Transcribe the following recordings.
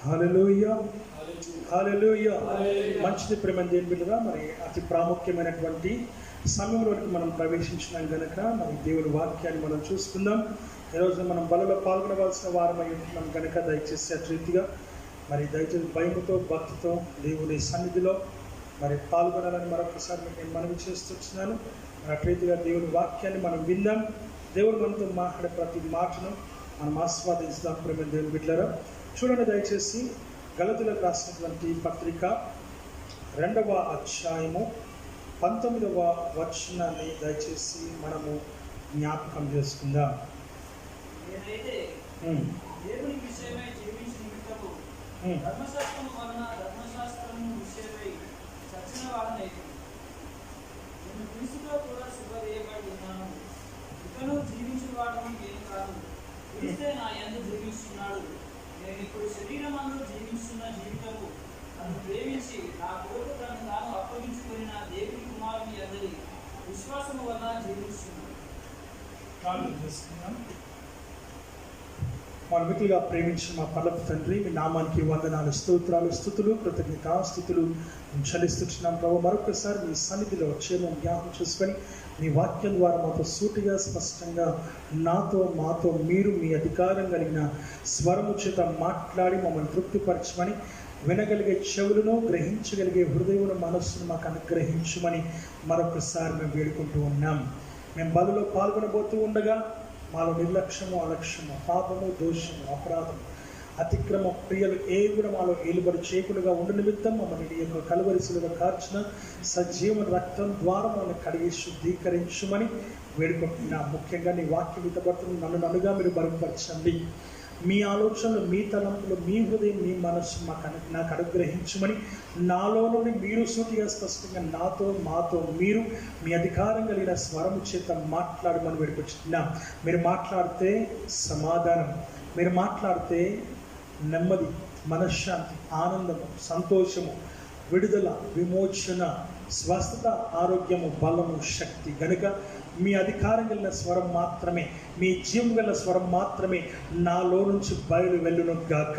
హల్లెలూయా, హల్లెలూయా. మంచిది ప్రేమ దేవుని బిడ్డగా, మరి అతి ప్రాముఖ్యమైనటువంటి సమయంలోకి మనం ప్రవేశించినాం కనుక మరి దేవుని వాక్యాన్ని మనం చూసుకుందాం. ఈరోజు మనం బలలో పాల్గొనవలసిన వారమై ఉంటున్నాం కనుక దయచేసి అట్రీతిగా మరి దయచేసి భయముతో భక్తితో దేవుని సన్నిధిలో మరి పాల్గొనాలని మరొకసారి నేను మనవి చేస్తున్నాను. అట్రీతిగా దేవుని వాక్యాన్ని మనం విందాం. దేవుడు మనతో మాట్లాడే ప్రతి మాటను మనం ఆస్వాదించుదాం. ప్రేమ దేవుని బిడ్డలారా, చూడండి దయచేసి గలతీయులకు రాసినటువంటి పత్రిక 2వ అధ్యాయము 19వ వచనాన్ని దయచేసి మనము జ్ఞాపకం చేసుకుందాం. దేవుని విషయమై జీవించిన నిమిత్తము ధర్మశాస్త్రము వలన ధర్మశాస్త్రము విషయమై చచ్చిన వాడనైతే నేను క్రీస్తుతో కూడా శుభవేయబడి ఉన్నాను. ఇకను జీవించిన వాడని నేను కాదు, క్రీస్తే నా యందు జీవిస్తున్నాడు. నేను ఇప్పుడు శరీరమందు జీవిస్తున్న జీవితము నన్ను ప్రేమించి నా కొరకు తనను తాను అప్పగించుకుని నా దేవుని కుమారుని అందరి విశ్వాసము వలన జీవిస్తున్నాను. మన మిత్రులుగా ప్రేమించిన మా పరలోక తండ్రి, మీ నామానికి వందనాలు, స్తోత్రాలు, స్థుతులు, కృతజ్ఞతాస్తుతులు చెల్లిస్తున్నాం ప్రభు. మరొకసారి మీ సన్నిధిలో క్షేమం జ్ఞాపకం చేసుకొని మీ వాక్యం ద్వారా మాతో సూటిగా స్పష్టంగా మాతో మీరు మీ అధికారం కలిగిన స్వరము చేత మాట్లాడి మమ్మల్ని తృప్తిపరచమని, వినగలిగే చెవులను గ్రహించగలిగే హృదయమును మనస్సును మాకు అనుగ్రహించమని మరొకసారి మేము వేడుకుంటూ ఉన్నాం. మేము బలిలో పాల్గొనబోతూ ఉండగా మాలో నిర్లక్ష్యము, అలక్ష్యము, పాపము, దోషము, అపరాధము, అతిక్రమ క్రియలు ఏ కూడా మాలో ఏలుబడి చేయకుండా ఉండు నిమిత్తం మమ్మల్ని నీ యొక్క కలువరిశిలుగా కార్చిన సజీవ రక్తం ద్వారా మమ్మల్ని కడిగి శుద్ధీకరించమని వేడుకుంటున్నాం. ముఖ్యంగా నీ వాక్యం ఇతబడుతున్న నన్నుగా మీరు బలపరచండి. మీ ఆలోచనలు, మీ తలంపులు, మీ హృదయం, మీ మనస్సు నాకు అనుగ్రహించమని, నాలో నుండి మీరు సూటిగా స్పష్టంగా మాతో మీరు మీ అధికారం కలిగిన స్వరము చేత మాట్లాడమని వేడుకొచ్చుతున్నాం. మీరు మాట్లాడితే సమాధానం, మీరు మాట్లాడితే నెమ్మది, మనశ్శాంతి, ఆనందము, సంతోషము, విడుదల, విమోచన, స్వస్థత, ఆరోగ్యము, బలము, శక్తి గనుక మీ అధికారం కలిగిన స్వరం మాత్రమే, మీ జీవం గల స్వరం మాత్రమే నాలో నుంచి బయలు వెళ్ళును గాక.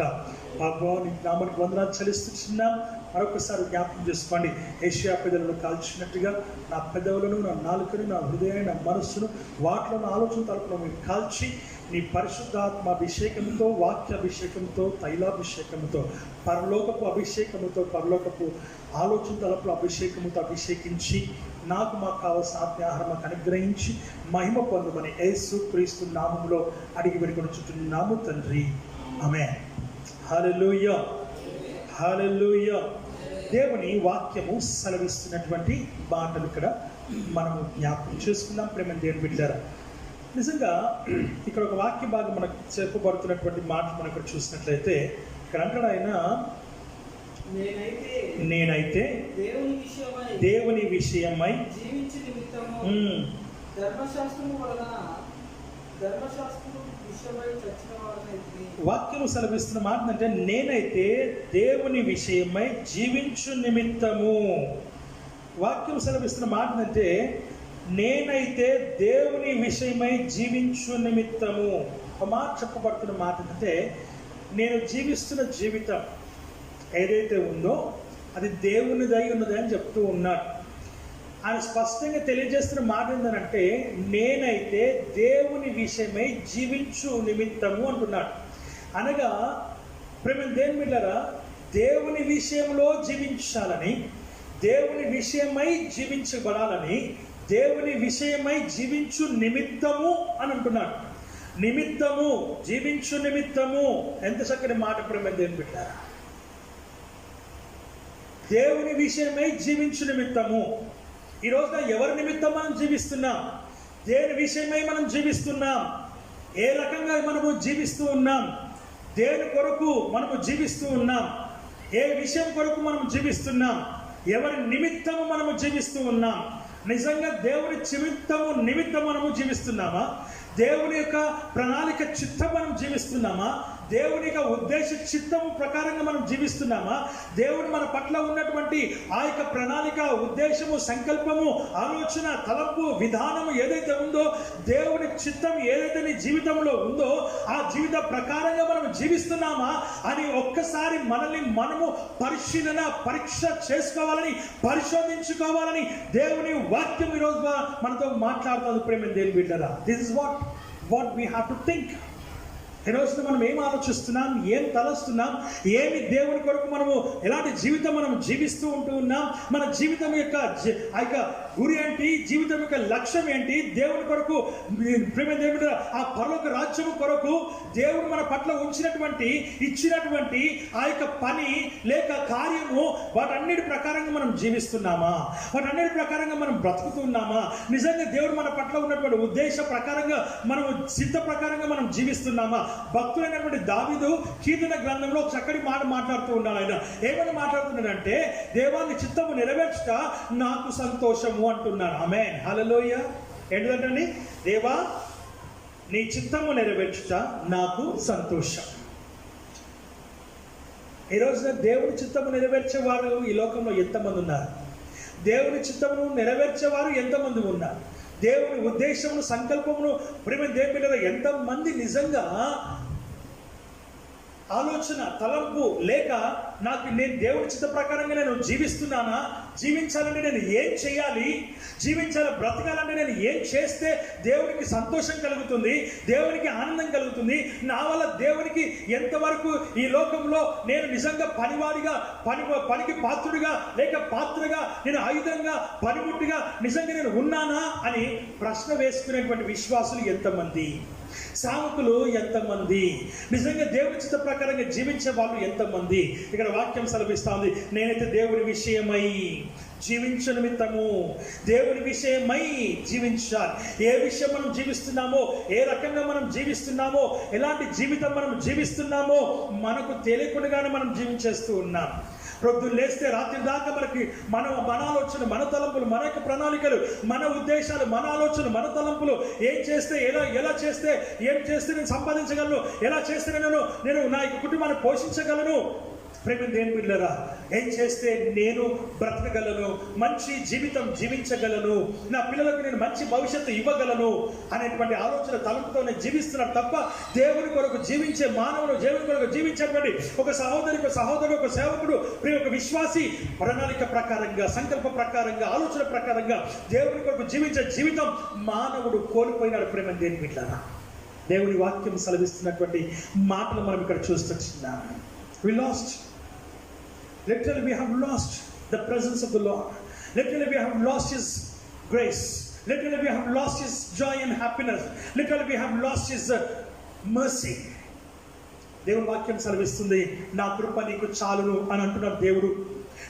భగవాన్ నామానికి వందనాలు చెల్లిస్తున్నాం. మరొకసారి జ్ఞాపకం చేసుకోండి. ఏషియా పెదవులను కాల్చినట్టుగా నా పెదవులను, నా నాలుకను, నా హృదయాన్ని, నా మనస్సును, వాటిలో నా ఆలోచన తలుపులో మీరు కాల్చి నీ పరిశుద్ధాత్మ అభిషేకంతో, వాక్య అభిషేకంతో, తైలాభిషేకంతో, పరలోకపు అభిషేకముతో, పరలోకపు ఆలోచన తలుపుల అభిషేకముతో అభిషేకించి మాకు కావాల్సిన ఆత్మీయాహారం మాకు అనుగ్రహించి మహిమ పొందమని యేసు క్రీస్తు నామములో అడిగి వేడుకొనుచున్నాము తండ్రి, ఆమేన్. హల్లెలూయా, హల్లెలూయా. దేవుని వాక్యము సెలవిస్తున్నటువంటి మాటలు ఇక్కడ మనము జ్ఞాపకం చేసుకుందాం. ప్రేమ దేవుని బిడ్డలారా, నిజంగా ఇక్కడ ఒక వాక్య భాగం మనకు చెప్పబడుతున్నటువంటి మాటలు మనం ఇక్కడ చూసినట్లయితే ఇక్కడ అంటాడు ఆయన, నేనైతే దేవుని విషయమై వాక్యము సెలవిస్తున్న మాట అంటే, నేనైతే దేవుని విషయమై జీవించు నిమిత్తము. వాక్యం సెలవిస్తున్న మాట అంటే, నేనైతే దేవుని విషయమై జీవించు నిమిత్తము. ఒక మాట చెప్పబడుతున్న మాట అంటే, నేను జీవిస్తున్న జీవితం ఏదైతే ఉందో అది దేవునిదై ఉన్నది అని చెప్తూ ఉన్నాడు. ఆయన స్పష్టంగా తెలియజేస్తున్న మాట ఏంటంటే, నేనైతే దేవుని విషయమై జీవించు నిమిత్తము అంటున్నాడు. అనగా ప్రేమ దేవుని బిడ్డలారా, దేవుని విషయంలో జీవించాలని, దేవుని విషయమై జీవించబడాలని, దేవుని విషయమై జీవించు నిమిత్తము అని అంటున్నాడు. నిమిత్తము, జీవించు నిమిత్తము. ఎంత చక్కటి మాట ప్రేమ దేవుని బిడ్డలారా. దేవుని విషయమై జీవించు నిమిత్తము. ఈ రోజున ఎవరి నిమిత్తం మనం జీవిస్తున్నాం? దేని విషయమై మనం జీవిస్తున్నాం? ఏ రకంగా మనము జీవిస్తూ ఉన్నాం? దేని కొరకు మనము జీవిస్తూ ఉన్నాం? ఏ విషయం కొరకు మనం జీవిస్తున్నాం? ఎవరి నిమిత్తము మనము జీవిస్తూ ఉన్నాం? నిజంగా దేవుని నిమిత్తం మనము జీవిస్తున్నామా? దేవుని యొక్క ప్రణాళిక చిత్తం మనం జీవిస్తున్నామా? దేవుని యొక్క ఉద్దేశ చిత్తము ప్రకారంగా మనం జీవిస్తున్నామా? దేవుడు మన పట్ల ఉన్నటువంటి ఆ యొక్క ప్రణాళిక, ఉద్దేశము, సంకల్పము, ఆలోచన, తలంపు, విధానము ఏదైతే ఉందో, దేవుని చిత్తం ఏదైతే నీ జీవితంలో ఉందో ఆ జీవిత ప్రకారంగా మనం జీవిస్తున్నామా అని ఒక్కసారి మనల్ని మనము పరీక్ష చేసుకోవాలని, పరిశోధించుకోవాలని దేవుని వాక్యం ఈరోజు మనతో మాట్లాడుతుంది. ప్రేమ దేవుని బిడ్డరా, this is what we have to think. ఈరోజు మనం ఏం ఆలోచిస్తున్నాం, ఏం తలస్తున్నాం, ఏమి దేవుని కొరకు మనము ఎలాంటి జీవితం మనం జీవిస్తూ ఉంటూ ఉన్నాం, మన జీవితం యొక్క గురి ఏంటి, జీవితం యొక్క లక్ష్యం ఏంటి, దేవుని కొరకు ప్రేమ దేవుడు ఆ పరలోక రాజ్యము కొరకు దేవుడు మన పట్ల ఇచ్చినటువంటి ఆ యొక్క పని లేక కార్యము, వాటన్నిటి ప్రకారంగా మనం జీవిస్తున్నామా? వాటన్నిటి ప్రకారంగా మనం బ్రతుకుతున్నామా? నిజంగా దేవుడు మన పట్ల ఉన్నటువంటి ఉద్దేశ ప్రకారంగా మనము సిద్ధ ప్రకారంగా మనం జీవిస్తున్నామా? భక్తులైనటువంటి దావీదు కీర్తన గ్రంథంలో ఒక చక్కటి మాట మాట్లాడుతూ ఉన్నాడు. ఆయన ఏమని మాట్లాడుతున్నాడంటే, దేవాన్ని చిత్తము నెరవేర్చుట నాకు సంతోషము అంటున్నాడు. ఆమేన్, హల్లెలూయా. ఏంటంటే, దేవా నీ చిత్తము నెరవేర్చుట నాకు సంతోషం. ఈ రోజున దేవుని చిత్తము నెరవేర్చేవారు ఈ లోకంలో ఎంతమంది ఉన్నారు? దేవుని చిత్తమును నెరవేర్చేవారు ఎంతమంది ఉన్నారు? దేవుని ఉద్దేశమును, సంకల్పమును ప్రేమ దేవుని మీద ఎంతమంది నిజంగా ఆలోచన, తలంపు లేక నేను దేవుని చిత్త ప్రకారంగా నేను జీవిస్తున్నానా, జీవించాలంటే నేను ఏం చేయాలి, బ్రతకాలంటే నేను ఏం చేస్తే దేవునికి సంతోషం కలుగుతుంది, దేవునికి ఆనందం కలుగుతుంది, నా వల్ల దేవునికి ఎంతవరకు ఈ లోకంలో నేను నిజంగా పనికి పాత్రుడిగా లేక పాత్రగా, నేను ఆయుధంగా, పనిముట్టుగా నిజంగా నేను ఉన్నానా అని ప్రశ్న వేసుకునేటువంటి విశ్వాసులు ఎంతమంది, సావకులు ఎంతమంది, నిజంగా దేవుని చిత్త ప్రకారంగా జీవించే వాళ్ళు ఎంతమంది? ఇక్కడ వాక్యం సెలవిస్తా ఉంది, నేనైతే దేవుని విషయమై జీవించ నిమిత్తము, దేవుని విషయమై జీవించాలి. ఏ విషయం మనం జీవిస్తున్నామో, ఏ రకంగా మనం జీవిస్తున్నామో, ఎలాంటి జీవితం మనం జీవిస్తున్నామో మనకు తెలియకుండానే మనం జీవించేస్తూ ఉన్నాం. ప్రొద్దున లేస్తే రాత్రి దాకా మన ఆలోచన, మన తలంపులు, మన యొక్క ప్రణాళికలు, మన ఉద్దేశాలు, మన ఆలోచన, మన తలంపులు, ఏం చేస్తే ఎలా చేస్తే ఏం చేస్తే నేను సంపాదించగలను, ఎలా చేస్తే నేను నా యొక్క కుటుంబాన్ని పోషించగలను, ప్రేమ దేవుని బిడ్డలారా, ఏం చేస్తే నేను బ్రతకగలను, మంచి జీవితం జీవించగలను, నా పిల్లలకు నేను మంచి భవిష్యత్తు ఇవ్వగలను అనేటువంటి ఆలోచన తలంపుతోనే జీవిస్తున్నాడు తప్ప దేవుని కొరకు జీవించే మానవుడు, దేవుని కొరకు జీవించేటువంటి ఒక సహోదరుడు, ఒక సేవకుడు, ఒక విశ్వాసి ప్రణాళిక ప్రకారంగా, సంకల్ప ప్రకారంగా, ఆలోచన ప్రకారంగా దేవుని కొరకు జీవించే జీవితం మానవుడు కోల్పోయినాడు. ప్రేమ దేవుని బిడ్డలారా, దేవుని వాక్యం సెలవిస్తున్నటువంటి మాటలు మనం ఇక్కడ చూస్తున్నాం. We lost. Literally we have lost the presence of the Lord. Literally we have lost His grace. Literally we have lost His joy and happiness. Literally we have lost His mercy. దేవుని వాక్యం సెలవిస్తుంది, నా కృప నీకు చాలును అని అంటున్నాడు దేవుడు.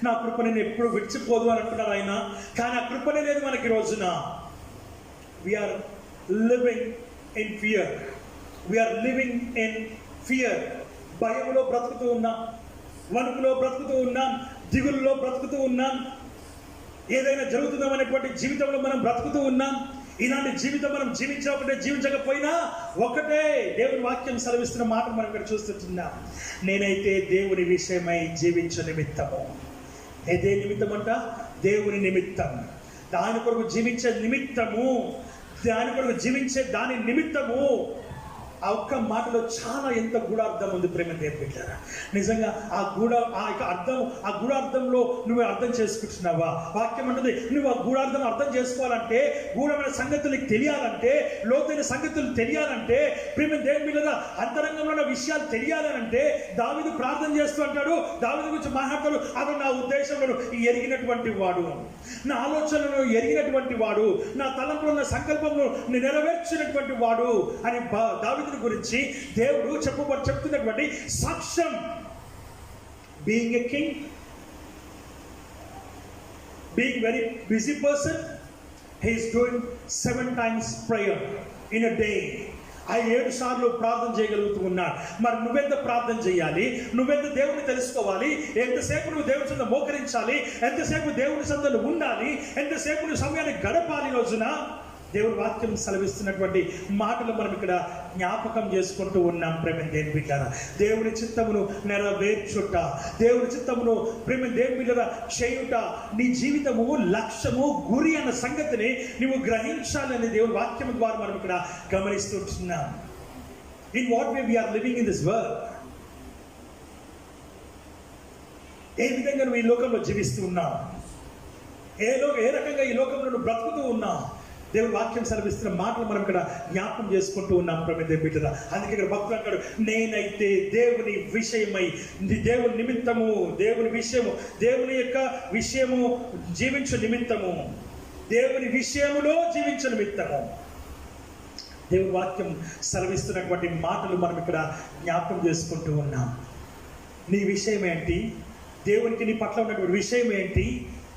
నా కృప నేను ఎప్పుడు విడిచిపోదు అని అంటున్నాడు ఆయన. కానీ ఆ కృపనే లేదు మనకి రోజున. We are living in fear. We are living in fear. భయంలో బ్రతుకుతూ ఉన్నాం, వణుకులో బ్రతుకుతూ ఉన్నాం, దిగుల్లో బ్రతుకుతూ ఉన్నాం, ఏదైనా జరుగుతుందనేటువంటి జీవితంలో మనం బ్రతుకుతూ ఉన్నాం. ఇలాంటి జీవితం మనం జీవించకపోయినా ఒకటే దేవుని వాక్యం సెలవిస్తున్న మాట మనం ఇక్కడ చూస్తున్నాం, నేనైతే దేవుని విషయమై జీవించ నిమిత్తము. ఏదే నిమిత్తం అంట? దేవుని నిమిత్తం, దాని కొరకు జీవించే నిమిత్తము, దాని కొరకు జీవించే దాని నిమిత్తము. ఆ ఒక్క మాటలో చాలా ఎంత గూఢార్థం ఉంది ప్రేమ దేవుని బిడ్డలారా. నిజంగా ఆ గూఢార్థంలో నువ్వు అర్థం చేసుకుంటున్నావా? వాక్యం అంటుంది, నువ్వు ఆ గూఢార్థం అర్థం చేసుకోవాలంటే, గూఢమైన సంగతులు తెలియాలంటే, లోతైన సంగతులు తెలియాలంటే, ప్రేమ దేవుని బిడ్డలారా, అంతరంగంలో ఉన్న విషయాలు తెలియాలంటే దావీదు ప్రార్థన చేస్తూ అంటాడు, దావీదు గురించి మాట్లాడతాడు, అతను నా ఉద్దేశంలో ఎరిగినటువంటి వాడు, నా ఆలోచనలను ఎరిగినటువంటి వాడు, నా తలంపులో ఉన్న సంకల్పంలో నెరవేర్చినటువంటి వాడు అని దావీదు గురించి దేవుడు చెప్తున్నటువంటి సాక్ష్యం. Being a king, being very busy person, he is doing 7 times prayer in a day. 7 సార్లు ప్రార్థన చేయగలుగుతూ ఉన్నాడు. మరి నువ్వెంత ప్రార్థన చేయాలి? నువ్వెంత దేవుడిని తెలుసుకోవాలి? ఎంతసేపు నువ్వు దేవుని సొంత మోకరించాలి? ఎంతసేపు దేవుని సొంతలు ఉండాలి? ఎంతసేపు నువ్వు సమయాన్ని గడపాలి? రోజున దేవుని వాక్యం సెలవిస్తున్నటువంటి మాటలు మనం ఇక్కడ జ్ఞాపకం చేసుకుంటూ ఉన్నాం. ప్రేమ దేవుని బిడ్డలారా, దేవుని చిత్తమును నెరవేర్చుట, దేవుని చిత్తమును ప్రేమ దేవుని బిడ్డలారా చేయుట, నీ జీవితము లక్ష్యము గురి అన్న సంగతిని నువ్వు గ్రహించాలని దేవుని వాక్యం ద్వారా మనం ఇక్కడ గమనిస్తుంటున్నాం. In what way we are living in this world, ఏ విధంగా నువ్వు ఈ లోకంలో జీవిస్తూ ఉన్నావు, ఏ రకంగా ఈ లోకంలో నువ్వు బ్రతుకుతూ ఉన్నావు, దేవుని వాక్యం సెలవిస్తున్న మాటలు మనం ఇక్కడ జ్ఞాపకం చేసుకుంటూ ఉన్నాం. ప్రభుత్వ బిడ్డరా, అందుకే ఇక్కడ భక్తులు అంటాడు, నేనైతే దేవుని విషయమై, దేవుని నిమిత్తము, దేవుని విషయము, దేవుని యొక్క విషయము జీవించు నిమిత్తము, దేవుని విషయములో జీవించు నిమిత్తము దేవుని వాక్యం సెలవిస్తున్నటువంటి మాటలు మనం ఇక్కడ జ్ఞాపకం చేసుకుంటూ ఉన్నాం. నీ విషయం ఏంటి, దేవునికి నీ పట్ల ఉన్నటువంటి విషయం ఏంటి,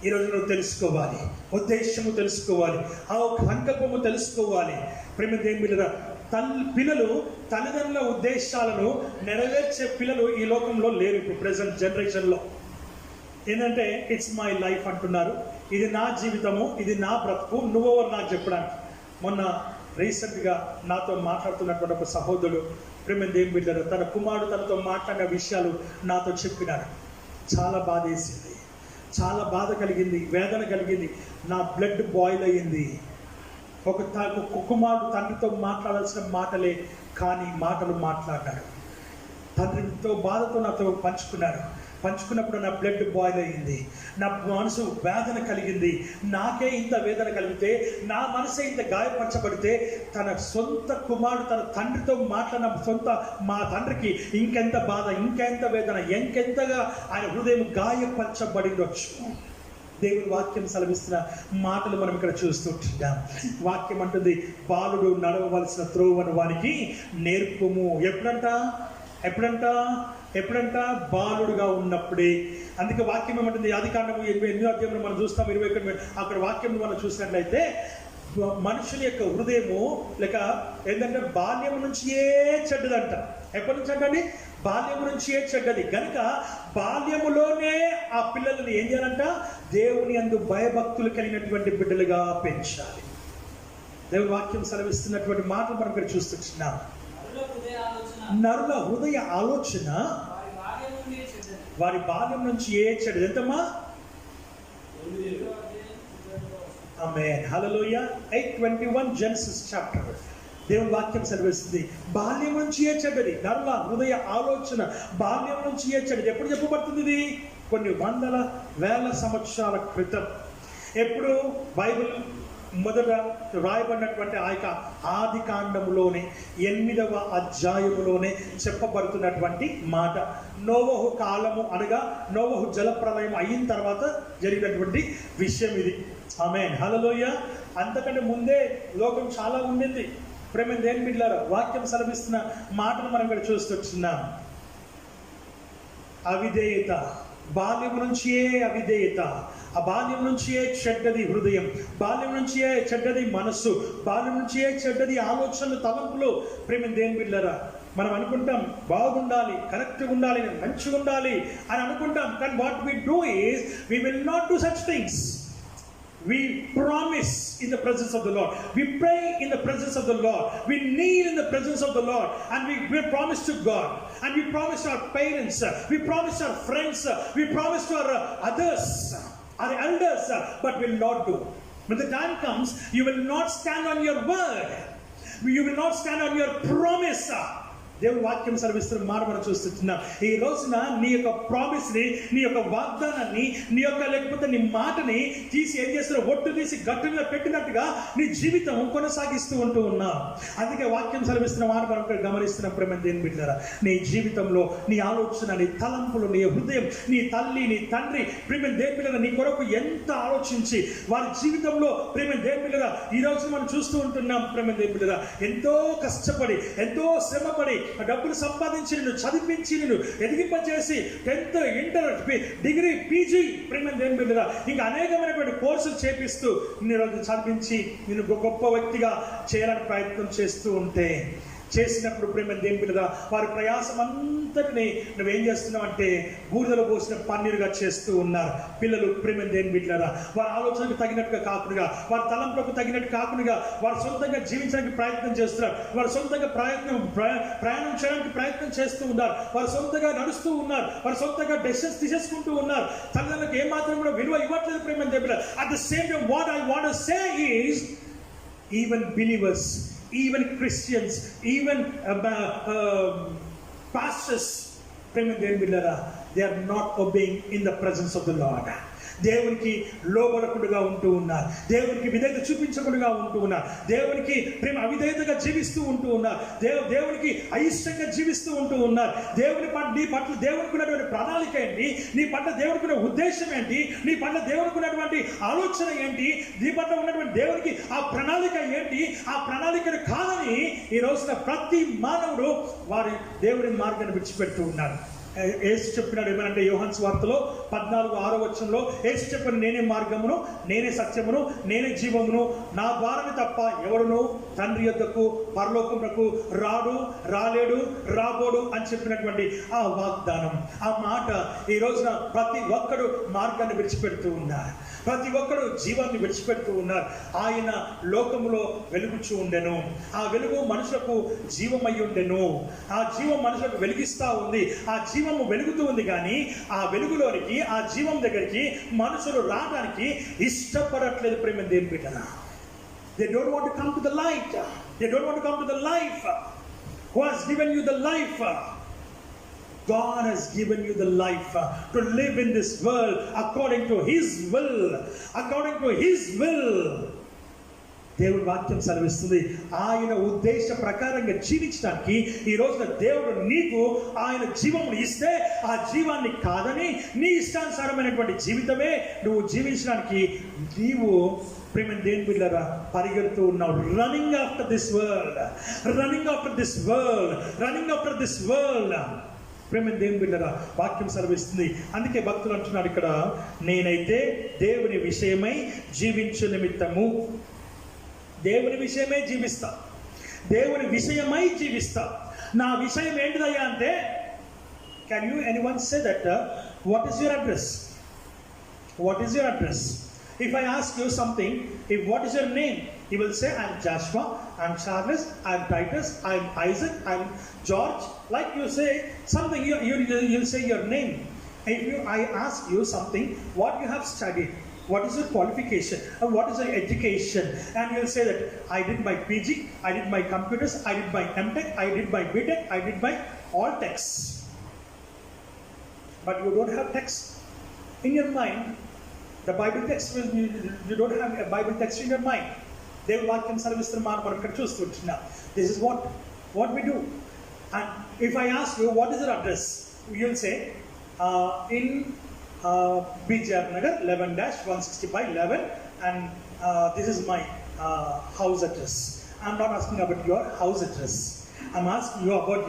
ఈరోజు నువ్వు తెలుసుకోవాలి, ఉద్దేశము తెలుసుకోవాలి, ఆ ఒక సంకల్పము తెలుసుకోవాలి. ప్రేమ దేవుని బిడ్డలారా, పిల్లలు తల్లిదండ్రుల ఉద్దేశాలను నెరవేర్చే పిల్లలు ఈ లోకంలో లేరు. ఇప్పుడు ప్రెసెంట్ జనరేషన్లో ఏంటంటే ఇట్స్ మై లైఫ్ అంటున్నారు, ఇది నా జీవితము, ఇది నా బ్రతుకు, నువ్వెవరు నాకు చెప్పడానికి. మొన్న రీసెంట్గా నాతో మాట్లాడుతున్నటువంటి ఒక సహోదరుడు, ప్రేమ దేవుని బిడ్డలారా, తన కుమారుడు తనతో మాట్లాడిన విషయాలు నాతో చెప్పినారు. చాలా బాధ వేసింది, చాలా బాధ కలిగింది, వేదన కలిగింది, నా బ్లడ్ బాయిల్ అయ్యింది. ఒక కుమారుడు తండ్రితో మాట్లాడాల్సిన మాటలే కానీ మాటలు మాట్లాడాడు. తండ్రితో బాధతో నాతో పంచుకున్నప్పుడు నా బ్లడ్ బాయిల్ అయ్యింది, నా మనసు వేదన కలిగింది. నాకే ఇంత వేదన కలిగితే, నా మనసే ఇంత గాయపరచబడితే, తన సొంత కుమారుడు తన తండ్రితో మాట్లాడిన మా తండ్రికి ఇంకెంత బాధ, ఇంకెంత వేదన, ఇంకెంతగా ఆయన హృదయం గాయపరచబడిండొచ్చు. దేవుని వాక్యం సెలవిస్తున్న మాటలు మనం ఇక్కడ చూస్తుంటాం. వాక్యం అంటుంది, బాలుడు నడవవలసిన త్రోవను వారికి నేర్పుము. ఎప్పుడంట బాలుడుగా ఉన్నప్పుడే. అందుకే వాక్యం ఏమంటుంది, ఆదికాండము 28వ అధ్యాయంలో మనం చూస్తాం, 21 అక్కడ వాక్యం మనం చూసినట్లయితే, మనుషుని యొక్క హృదయము లేక ఏంటంటే బాల్యం నుంచియే చెడ్డదంట. ఎప్పటి నుంచి అంటండి, బాల్యం నుంచియే చెడ్డది. కనుక బాల్యములోనే ఆ పిల్లల్ని ఏం చేయాలంట, దేవుని యందు భయభక్తులు కలిగినటువంటి బిడ్డలుగా పెంచాలి. దేవుని వాక్యం సెలవిస్తున్నటువంటి మాటలు మనం ఇక్కడ చూస్తున్నాం. నరుల హృదయ ఆలోచన వారి బాల్యం నుంచి ఏ చెడ్డది. ఎంతమ్మా? ఆమేన్, హల్లెలూయా. 8:21 జెనసిస్ చాప్టర్. దేవుని వాక్యం సెలవిస్తుంది, బాల్యం నుంచి ఏ చెడ్డది, నరుల హృదయ ఆలోచన బాల్యం నుంచి ఏ చెడ్డది. ఎప్పుడు చెప్పబడుతుంది ఇది? కొన్ని వందల వేల సంవత్సరాల క్రితం. ఎప్పుడు బైబిల్ మొదట రాయబడినటువంటి ఆ యొక్క ఆది కాండములోనే 8వ అధ్యాయములోనే చెప్పబడుతున్నటువంటి మాట. నోవహు కాలము అనగా నోవహు జలప్రలయం అయిన తర్వాత జరిగినటువంటి విషయం ఇది. ఆమేన్, హల్లెలూయా. అంతకంటే ముందే లోకం చాలా ఉండింది. ప్రేమ దేవుని బిడ్డలారా, వాక్యం సెలవిస్తున్న మాటను మనం ఇక్కడ చూస్తున్నాం. అవిధేయత, బాల్యం నుంచియే అవిధేయత, ఆ బాల్యం నుంచియే చెడ్డది హృదయం, బాల్యం నుంచియే చెడ్డది మనస్సు, బాల్యం నుంచియే చెడ్డది ఆలోచనలు, తలంపులు. ప్రేమ దేవుని బిడ్డలారా, మనం అనుకుంటాం బాగుండాలి, కరెక్ట్గా ఉండాలి, మంచిగా ఉండాలి అని అనుకుంటాం. కానీ what we do is we will not do such things. We promise in the presence of the Lord. We pray in the presence of the Lord. We kneel in the presence of the Lord. And we promise to God. And we promise to our parents. We promise to our friends. We promise to our others, our elders. But will not do. When the time comes, you will not stand on your word. You will not stand on your promise. దేవుని వాక్యం సెలవిస్తున్న మాట మనం చూస్తున్నాం. ఈ రోజున నీ యొక్క ప్రామిస్ని, నీ యొక్క వాగ్దానాన్ని, నీ యొక్క లేకపోతే నీ మాటని తీసి ఏం చేస్తున్నావు, ఒట్టు తీసి గట్టు మీద పెట్టినట్టుగా నీ జీవితం కొనసాగిస్తూ ఉంటూ ఉన్నావు. అందుకే వాక్యం సెలవిస్తున్న మాట మనం గమనిస్తున్న ప్రేమ దేవుని బిడ్డలారా, నీ జీవితంలో నీ ఆలోచన, నీ తలంపులు, నీ హృదయం, నీ తల్లి, నీ తండ్రి ప్రేమ దేవుని బిడ్డలారా నీ కొరకు ఎంత ఆలోచించి వారి జీవితంలో ప్రేమ దేవుని బిడ్డలారా ఈ రోజు మనం చూస్తూ ఉంటున్నాం. ప్రేమ దేవుని బిడ్డలారా ఎంతో కష్టపడి, ఎంతో శ్రమపడి డబ్బులు సంపాదించి నిన్ను చదివించి నిన్ను ఎదిగింపజేసి 10th, ఇంటర్, డిగ్రీ, పీజీ ప్రేమ దేవుని బిడ్డలారా ఇంకా అనేకమైనటువంటి కోర్సులు చేపిస్తూ నిన్ను చదివించి నిన్ను గొప్ప వ్యక్తిగా చేయాలని ప్రయత్నం చేస్తూ ఉంటే చేసినప్పుడు ప్రేమ దేని బిడ్డరా వారి ప్రయాసం అంతటిని నువ్వేం చేస్తున్నావు అంటే బూడిదలో పోసిన పన్నీరుగా చేస్తూ ఉన్నారు. పిల్లలు ప్రేమ దేని బిడ్డరా వారి ఆలోచనకు తగినట్టుగా కాకుండా, వారి తలంపులకు తగినట్టు కాకుండా వారు సొంతంగా జీవించడానికి ప్రయత్నం చేస్తున్నారు. వారు సొంతంగా ప్రయాణం చేయడానికి ప్రయత్నం చేస్తూ ఉన్నారు. వారు సొంతంగా నడుస్తూ ఉన్నారు. వారు సొంతంగా డెసిషన్స్ తీసేసుకుంటూ ఉన్నారు. తల్లిదండ్రులకు ఏమాత్రం కూడా విలువ ఇవ్వట్లేదు ప్రేమ దేని బిడ్డ. At the same time what I want to say is even believers, even Christians, even pastors, they are not obeying in the presence of the Lord. దేవునికి లోబడకుండా ఉంటూ ఉన్నారు. దేవునికి విధేయత చూపించకుండా ఉంటూ ఉన్నారు. దేవునికి ప్రేమ అవిధేయతగా జీవిస్తూ ఉంటూ ఉన్నారు. దేవునికి అయిష్టంగా జీవిస్తూ ఉంటూ ఉన్నారు. నీ పట్ల దేవునికి ఉన్నటువంటి ప్రణాళిక ఏంటి? నీ పట్ల దేవునికి ఉన్న ఉద్దేశం ఏంటి? నీ పట్ల దేవునికి ఉన్నటువంటి ఆలోచన ఏంటి? నీ పట్ల ఉన్నటువంటి దేవునికి ఆ ప్రణాళిక ఏంటి? ఆ ప్రణాళికను కాదని ఈ రోజున ప్రతి మానవుడు వారి దేవుని మార్గాన్ని విడిచిపెడుతూ ఉన్నారు. యేసు చెప్పినాడు ఏమనంటే యోహాను సువార్తలో 14:6 యేసు చెప్పిన నేనే మార్గమును, నేనే సత్యమును, నేనే జీవమును, నా ద్వారానే తప్ప ఎవడును తండ్రి యొద్దకు పరలోకమునకు రాలేడు రాబోడు అని చెప్పినటువంటి ఆ వాగ్దానం, ఆ మాట ఈ రోజున ప్రతి ఒక్కడు మార్గాన్ని విడిచిపెడుతూ ఉన్నారు. ప్రతి ఒక్కడు జీవాన్ని విడిచిపెడుతూ ఉన్నారు. ఆయన లోకములో వెలుగుచూ ఉండెను. ఆ వెలుగు మనుషులకు జీవమై ఉండెను. ఆ జీవం మనుషులకు వెలిగిస్తా ఉంది. ఆ జీవము వెలుగుతూ ఉంది. కానీ ఆ వెలుగులోనికి, ఆ జీవం దగ్గరికి మనుషులు రావడానికి ఇష్టపడట్లేదు. ప్రేమ దేని బిడ్డరా, they don't want to come to the light. They don't want to come to the life. Who has given you the life? God has given you the life to live in this world according to His will. According to His will. దేవుడి వాక్యం సెలవిస్తుంది ఆయన ఉద్దేశ ప్రకారంగా జీవించడానికి ఈ రోజున దేవుడు నీకు ఆయన జీవమును ఇస్తే ఆ జీవాన్ని కాదని నీ ఇష్టానుసారమైనటువంటి జీవితమే నువ్వు జీవించడానికి నీవు ప్రేమ దేని బిడ్డరా పరిగెడుతూ ఉన్నావు. Running after this world, running after this world, running after this world. ప్రేమ దేవుని బిడ్డరా వాక్యం సెలవిస్తుంది. అందుకే భక్తులు అంటున్నారు ఇక్కడ, నేనైతే దేవుని విషయమై జీవించు నిమిత్తము, దేవుని విషయమై జీవిస్తా, దేవుని విషయమై జీవిస్తా. నా విషయం ఏంటిదయ్యా అంటే, can you anyone say that what is your address? What is your address? If I ask you something, what is your name? You will say, I am Joshua, I am Charles, I am Titus, I am Isaac, I am George. Like you say something, you'll say your name. If I ask you something, what you have studied, what is your qualification, and what is your education, and you'll say that I did my PG, I did my computers, I did my MTech, I did my BTech, I did my all techs. But you don't have text in your mind. The Bible text, you don't have a Bible text in your mind. దేవుని వాక్యం సెలవిస్తున్న మాట మనం ఇక్కడ చూస్తుంటున్నాం. This is what we do. And if I ask you what is your address, you'll say in BJR Nagar 11-165-11, and this is my house address. I'm not asking about your house address. I'm asking you about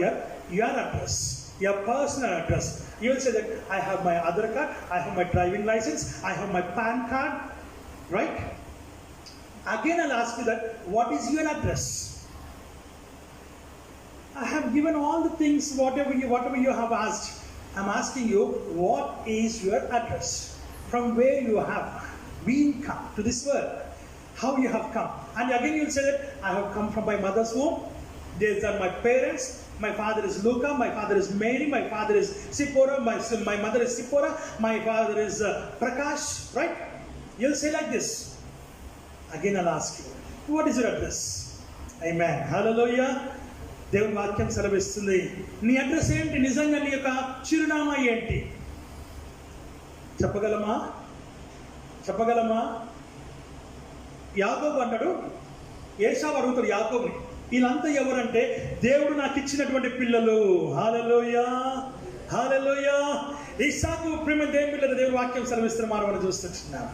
your address, your personal address. You will say that I have my Aadhaar card, I have my driving license, I have my PAN card, right? Again I'll ask you that, what is your address? I have given all the things, whatever you have asked. I'm asking you, what is your address? From where you have been come to this world? How you have come? And again you'll say that I have come from my mother's womb. These are my parents. My father is Luca, my father is Mary, my father is Sipora, my mother is Sipora, my father is Prakash, right? You'll say like this. Again I'll ask you, what is your address? Amen. Hallelujah. దేవుని వాక్యం సెలవిస్తుంది, నీ address ఏంటి? నిజంగా నీ యొక్క చిరునామా ఏంటి? చెప్పగలమా? యాకోబు అన్నాడు, ఏశావు అడుగుతాడు యాకోబుని, వీళ్ళంతా ఎవరంటే దేవుడు నాకు ఇచ్చినటువంటి పిల్లలు. హల్లెలూయా, హల్లెలూయా. ఇస్సాకు ప్రేమ దేవుని పిల్లలు దేవుడు వాక్యం సెలవిస్తున్న మనం చూస్తున్నాం.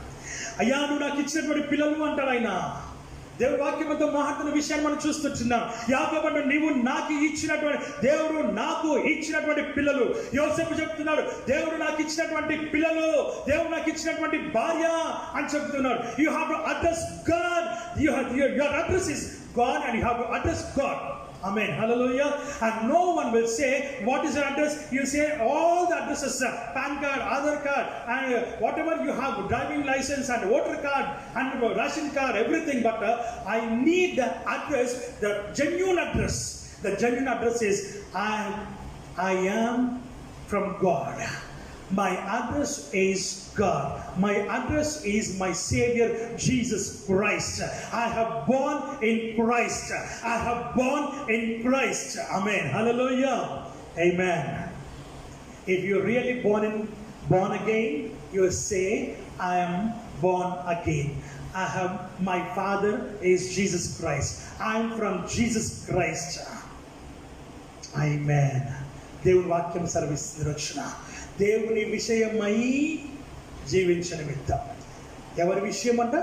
అయ్యా నువ్వు నాకు ఇచ్చినటువంటి పిల్లలు అంటాడు ఆయన. దేవుడు వాక్యంతో మాట్లాడుతున్న విషయాన్ని మనం చూస్తున్నాం. యాకోబు అన్నాడు, నీవు నాకు ఇచ్చినటువంటి, దేవుడు నాకు ఇచ్చినటువంటి పిల్లలు. యోసేపు చెప్తున్నాడు, దేవుడు నాకు ఇచ్చినటువంటి పిల్లలు, దేవుడు నాకు ఇచ్చినటువంటి భార్య అని చెప్తున్నాడు. You have to address God. Your address is God, and you have to address God. Amen. Hallelujah. And no one will say, what is your address? You say all the addresses, PAN card, Aadhaar card, and whatever you have, driving license and voter card and ration card, everything. But I need the address, the genuine address. The genuine address is, I am from God. My address is God. My address is my Savior Jesus Christ. I have born in Christ. I have born in Christ. Amen. Hallelujah. Amen. If you're really born again, you say, I am born again. My Father is Jesus Christ. I am from Jesus Christ. Amen. దేవుని వాక్యం సెలవిస్తుంది రక్షణ. దేవుని విషయమై జీవించిన నిమిత్తం. ఎవరి విషయమంట?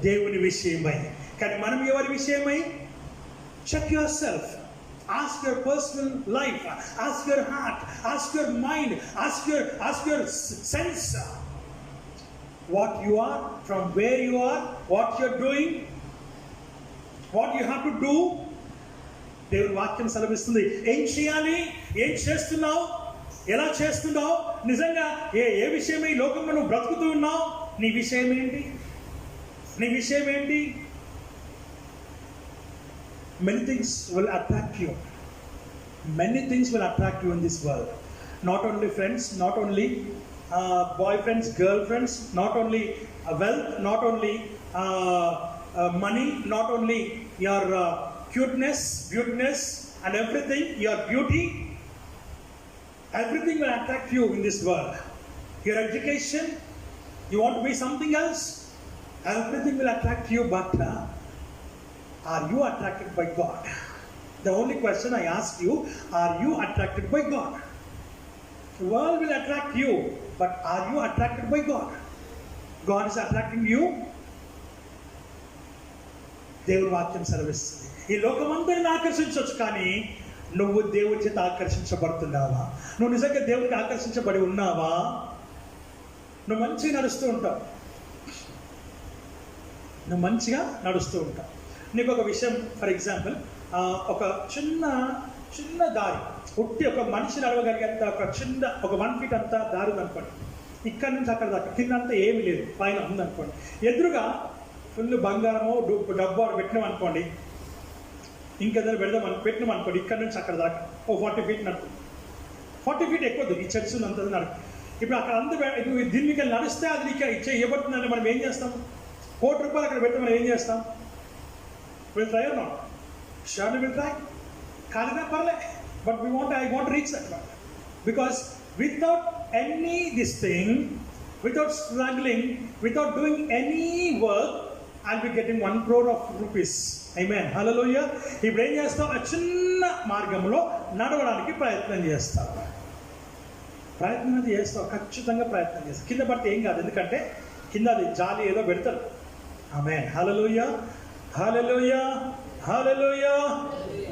దేవుని విషయమై. కానీ మనం ఎవరి విషయమై? Check yourself. Ask your personal life. Ask your heart. Ask your mind. Ask your sense. What you are, from where you are, what you're doing, what you have to do. దేవుని వాక్యం సెలవిస్తుంది. ఏం చేయాలి? ఏం చేస్తున్నావు? ఎలా చేస్తున్నావు? నిజంగా ఏ విషయమే ఈ లోకంలో నువ్వు బ్రతుకుతూ ఉన్నావు? నీ విషయం ఏంటి? Many things will attract you. Many things will attract you in this world. Not only friends, not only boyfriends, girlfriends, not only wealth, not only money, not only your cuteness, and everything, your beauty. Everything will attract you in this world. Your education, you want to be something else, everything will attract you, but are you attracted by God? The only question I ask you, are you attracted by God? The world will attract you, but are you attracted by God? God is attracting you. దేవుని వాక్యం సెలవిస్తుంది. ఈ లోకమందరిని ఆకర్షించవచ్చు, కానీ నువ్వు దేవుడి చేత ఆకర్షించబడుతున్నావా? నువ్వు నిజంగా దేవుడికి ఆకర్షించబడి ఉన్నావా? నువ్వు మంచిగా నడుస్తూ ఉంటావు. నీకు ఒక విషయం, ఫర్ ఎగ్జాంపుల్, ఒక చిన్న దారి, ఉట్టి ఒక మనిషి నడవగలిగేంత ఒక 1 feet అంతా దారి ఉందనుకోండి. ఇక్కడి నుంచి అక్కడ దాకా కింద అంతా ఏమీ లేదు, పైన ఉందనుకోండి. ఎదురుగా ఫుల్ బంగారమో డబ్బు పెట్టినాం అనుకోండి, ఇంకేదైనా పెట్టినాం అనుకోండి, ఇక్కడ నుంచి అక్కడ దాకా 40 feet నడుపు. 40 feet ఎక్కువద్దు, ఈ చర్చ్ అంత నడుపు. ఇప్పుడు అక్కడ అంతా దీని మీకు నడిస్తే అది నీకు ఇవ్వబడుతుందంటే మనం ఏం చేస్తాం? ₹1,00,000 అక్కడ పెడితే మనం ఏం చేస్తాం? We'll try or not? Surely we'll try. Kalina parle, but I want to reach that part. Because without this thing, without struggling, without doing any work, I'll be getting 1 crore of rupees. Amen. Hallelujah. ఇప్పుడు ఏం చేస్తావు? ఆ చిన్న మార్గంలో నడవడానికి ప్రయత్నం చేస్తావు. ఖచ్చితంగా ప్రయత్నం చేస్తావు. కింద పడితే ఏం కాదు, ఎందుకంటే కింద అది జాలి ఏదో పెడతారు. ఆమేన్. హల్లెలూయా. హల్లెలూయా. హల్లెలూయా.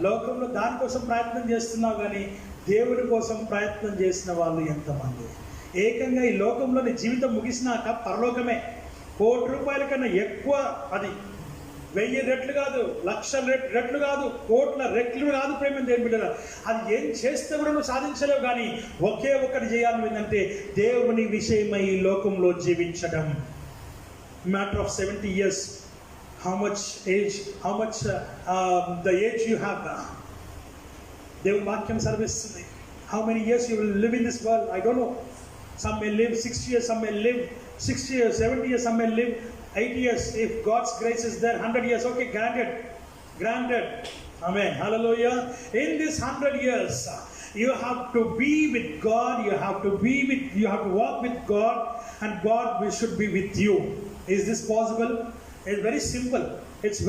లోకంలో దానికోసం ప్రయత్నం చేస్తున్నావు, కానీ దేవుడి కోసం ప్రయత్నం చేసిన వాళ్ళు ఎంతమంది? ఏకంగా ఈ లోకంలో నీ జీవితం ముగిసినాక పరలోకమే. ₹1,00,000 కన్నా ఎక్కువ, అది 1000 రెట్లు కాదు, 1,00,000 రెట్లు కాదు, కోట్ల రెట్లు కాదు. ప్రేమ దేవుని బిడ్డలారా, అది ఏం చేస్తే కూడా నువ్వు సాధించలేవు. కానీ ఒకే ఒకటి చేయాలి, ఏంటంటే దేవుని విషయమై ఈ లోకంలో జీవించడం. Matter of 70 years. How much the age you have now? దేవుని వాక్యం సెలవిస్తుంది. How many years you will live in this world? I don't know. Some may live 60 years, some may live 60 years, 70 years, some may live 80 years. If God's grace is there, 100 years. Okay, granted. Amen. Hallelujah. In this 100 years, you have to be with God. You have to walk with God, and God should be with you. Is this possible? It's very simple. It's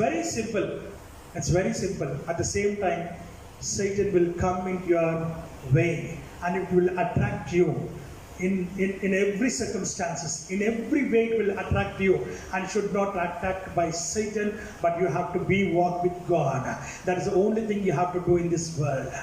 very simple. At the same time, Satan will come into your way, and it will attract you in every circumstances. In every way it will attract you, and should not attack by Satan, but you have to walk with God. That is the only thing you have to do in this world.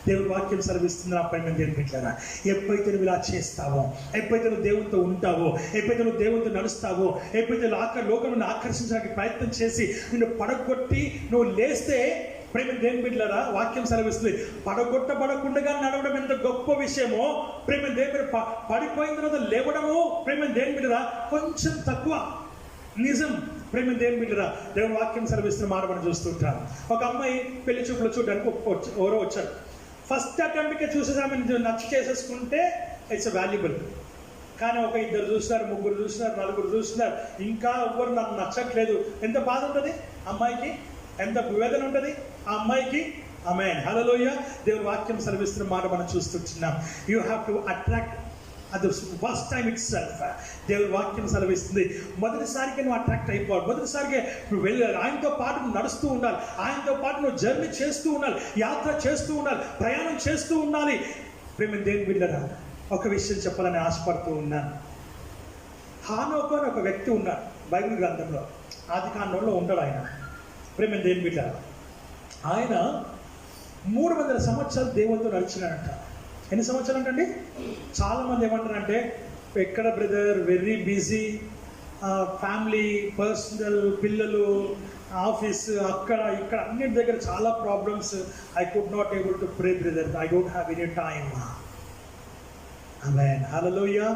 దేవుని వాక్యం సెలవిస్తుంది. నా ప్రేమ దేవుని బిడ్డలారా, ఎప్పుడైతే నువ్వు ఇలా చేస్తావో, ఎప్పుడైతే నువ్వు దేవునితో ఉంటావో, ఎప్పుడైతే నువ్వు దేవునితో నడుస్తావో, ఎప్పుడైతే లోకంలో ఆకర్షించడానికి ప్రయత్నం చేసి నిన్ను పడగొట్టి నువ్వు లేస్తే ప్రేమ దేవుని బిడ్డలారా, వాక్యం సెలవిస్తుంది పడకుండా నడవడం ఎంత గొప్ప విషయమో, ప్రేమ దేవుని పడిపోయిన తర్వాత లేవడము ప్రేమ దేవుని బిడ్డలారా కొంచెం తక్కువ. నిజం. ప్రేమ దేవుని బిడ్డలారా, దేవుని వాక్యం సెలవిస్తున్న మాట మనం చూస్తుంటాం. ఒక అమ్మాయి పెళ్లి చూపులు చూడడానికి ఎవరో వచ్చారు. ఫస్ట్ అటెంప్ట్కే చూసేసి ఆమెను నచ్చ చేసేసుకుంటే ఇట్స్ వాల్యుబుల్. కానీ ఒక 2 చూస్తున్నారు, 3 చూస్తున్నారు, 4 చూస్తున్నారు, ఇంకా ఎవరు నాకు నచ్చట్లేదు. ఎంత బాధ ఉంటుంది అమ్మాయికి, ఎంత వేదన ఉంటుంది ఆ అమ్మాయికి. ఆమేన్, హల్లెలూయా. దేవుని వాక్యం సెలవిస్తున్న మాట మనం చూస్తున్నాం. యూ హ్యావ్ టు అట్రాక్ట్ అది ఫస్ట్ టైం ఇట్ సెల్ఫ్. దేవుని వాక్యం సెలవిస్తుంది మొదటిసారిగా నువ్వు అట్రాక్ట్ అయిపోవాలి. మొదటిసారిగా నువ్వు వెళ్ళాలి, ఆయనతో పాటు నువ్వు నడుస్తూ ఉండాలి, ఆయనతో పాటు నువ్వు జర్నీ చేస్తూ ఉండాలి, యాత్ర చేస్తూ ఉండాలి, ప్రయాణం చేస్తూ ఉండాలి. ప్రేమ దేవుని బిడ్డలారా, ఒక విషయం చెప్పాలని ఆశపడుతూ ఉన్నాను. హానోకు అని ఒక వ్యక్తి ఉన్నాడు బైబిల్ గ్రంథంలో, ఆదికాండంలో ఉంటాడు ఆయన. ప్రేమ దేవుని బిడ్డలారా, ఆయన 300 సంవత్సరాలు దేవునితో నడిచినాడంట. ఎన్ని సంవత్సరాలు అంటండి? చాలామంది ఏమంటారంటే, ఎక్కడ brother, very busy, family, personal, పిల్లలు, ఆఫీస్, అక్కడ ఇక్కడ అన్నిటి దగ్గర చాలా problems. I could not able to pray brother, I don't have any time. Amen, hallelujah.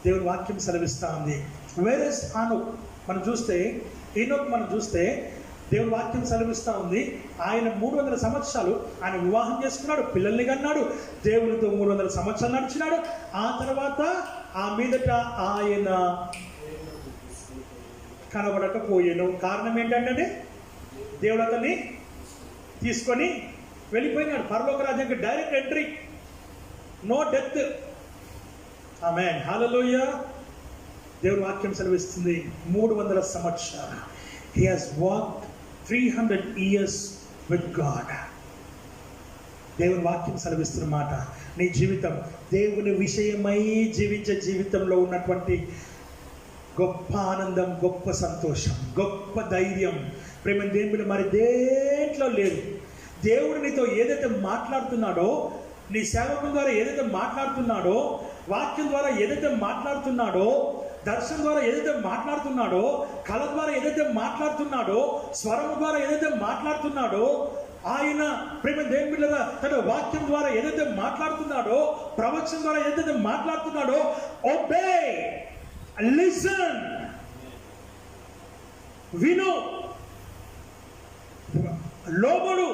దేవుని వాక్యం సెలవిస్తా ఉంది. వేరస్ హానోక్ మనం చూస్తే, ఈనోక్ మనం చూస్తే దేవుని వాక్యం సెలవిస్తూ ఉంది, ఆయన 300 సంవత్సరాలు ఆయన వివాహం చేసుకున్నాడు, పిల్లల్ని కన్నాడు, దేవునితో 300 సంవత్సరాలు నడిచినాడు. ఆ తర్వాత ఆ మీదట ఆయన కనబడకపోయాను. కారణం ఏంటంటే దేవుడు అతన్ని తీసుకొని వెళ్ళిపోయినాడు పరలోక రాజ్యానికి. Direct entry, no death. Amen, hallelujah. దేవుని వాక్యం సెలవిస్తుంది 300 సంవత్సరాలు. He has walked 300 years with God. దేవుని వాక్యం సెలవిస్తున్న మాట, నీ జీవితం దేవుని విషయమై జీవించే జీవితంలో ఉన్నటువంటి గొప్ప ఆనందం, గొప్ప సంతోషం, గొప్ప ధైర్యం ప్రేమ దేవుని మరి దేంట్లో లేదు. దేవుడు నీతో ఏదైతే మాట్లాడుతున్నాడో, నీ సేవకుల ద్వారా ఏదైతే మాట్లాడుతున్నాడో, వాక్యం ద్వారా ఏదైతే మాట్లాడుతున్నాడో, దర్శనం ద్వారా ఏదైతే మాట్లాడుతున్నాడో, కళ ద్వారా ఏదైతే మాట్లాడుతున్నాడో, స్వరం ద్వారా ఏదైతే మాట్లాడుతున్నాడో, ఆయన ప్రేమ దేవుని బిడ్డలారా తన వాక్యం ద్వారా ఏదైతే మాట్లాడుతున్నాడో, ప్రవచనం ద్వారా ఏదైతే మాట్లాడుతున్నాడో, ఒబే, లిసన్, విను, లోబడు,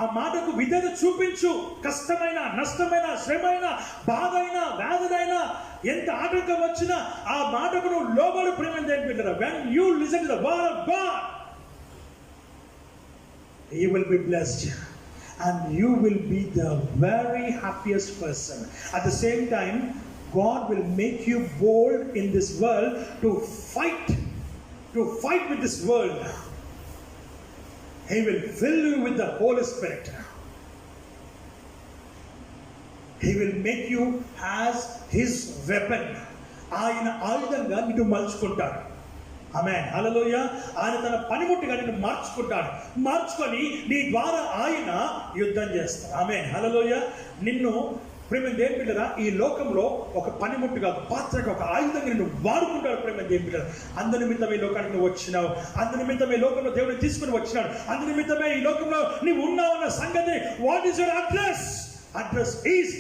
ఆ మాటకు విధేయత చూపించు. కష్టమైన, నష్టమైన, శ్రమైన, బాధైన, వ్యాధులైన, ఎంత ఆటంకం వచ్చినా ఆ మాటకు నువ్వు లోబడు. ప్రేమ దేవుని బిడ్డలారా, when you listen to the word of God, you will be blessed and you will be the very happiest person. At the same time, God will make you bold in this world to fight with this world. He will fill you with the Holy Spirit. He will make you as his weapon. ఆయన ఆయుధంగా నిన్ను మలుచుకుంటాడు. ఆమేన్, హల్లెలూయా. ఆయన తన పనిముట్టుగా నిన్ను మార్చుకొని నీ ద్వారా ఆయన యుద్ధం చేస్తాడు. ఆమేన్, హల్లెలూయా. నిన్ను ప్రేమ దేవుని బిడ్డలారా ఈ లోకంలో ఒక పనిముట్టుగా, ఒక పాత్రగా, ఒక ఆయుధంగా నిన్ను వాడుకుంటాడు. ప్రేమ దేవుని బిడ్డలారా, అందు నిమిత్తమే ఈ లోకానికి నువ్వు వచ్చినావు, అందు నిమిత్తమే ఈ లోకంలో దేవుడిని తీసుకుని వచ్చినాడు, అందు నిమిత్తమే ఈ లోకంలో నీవు ఉన్నావు అన్న సంగతి. What is your address? Address is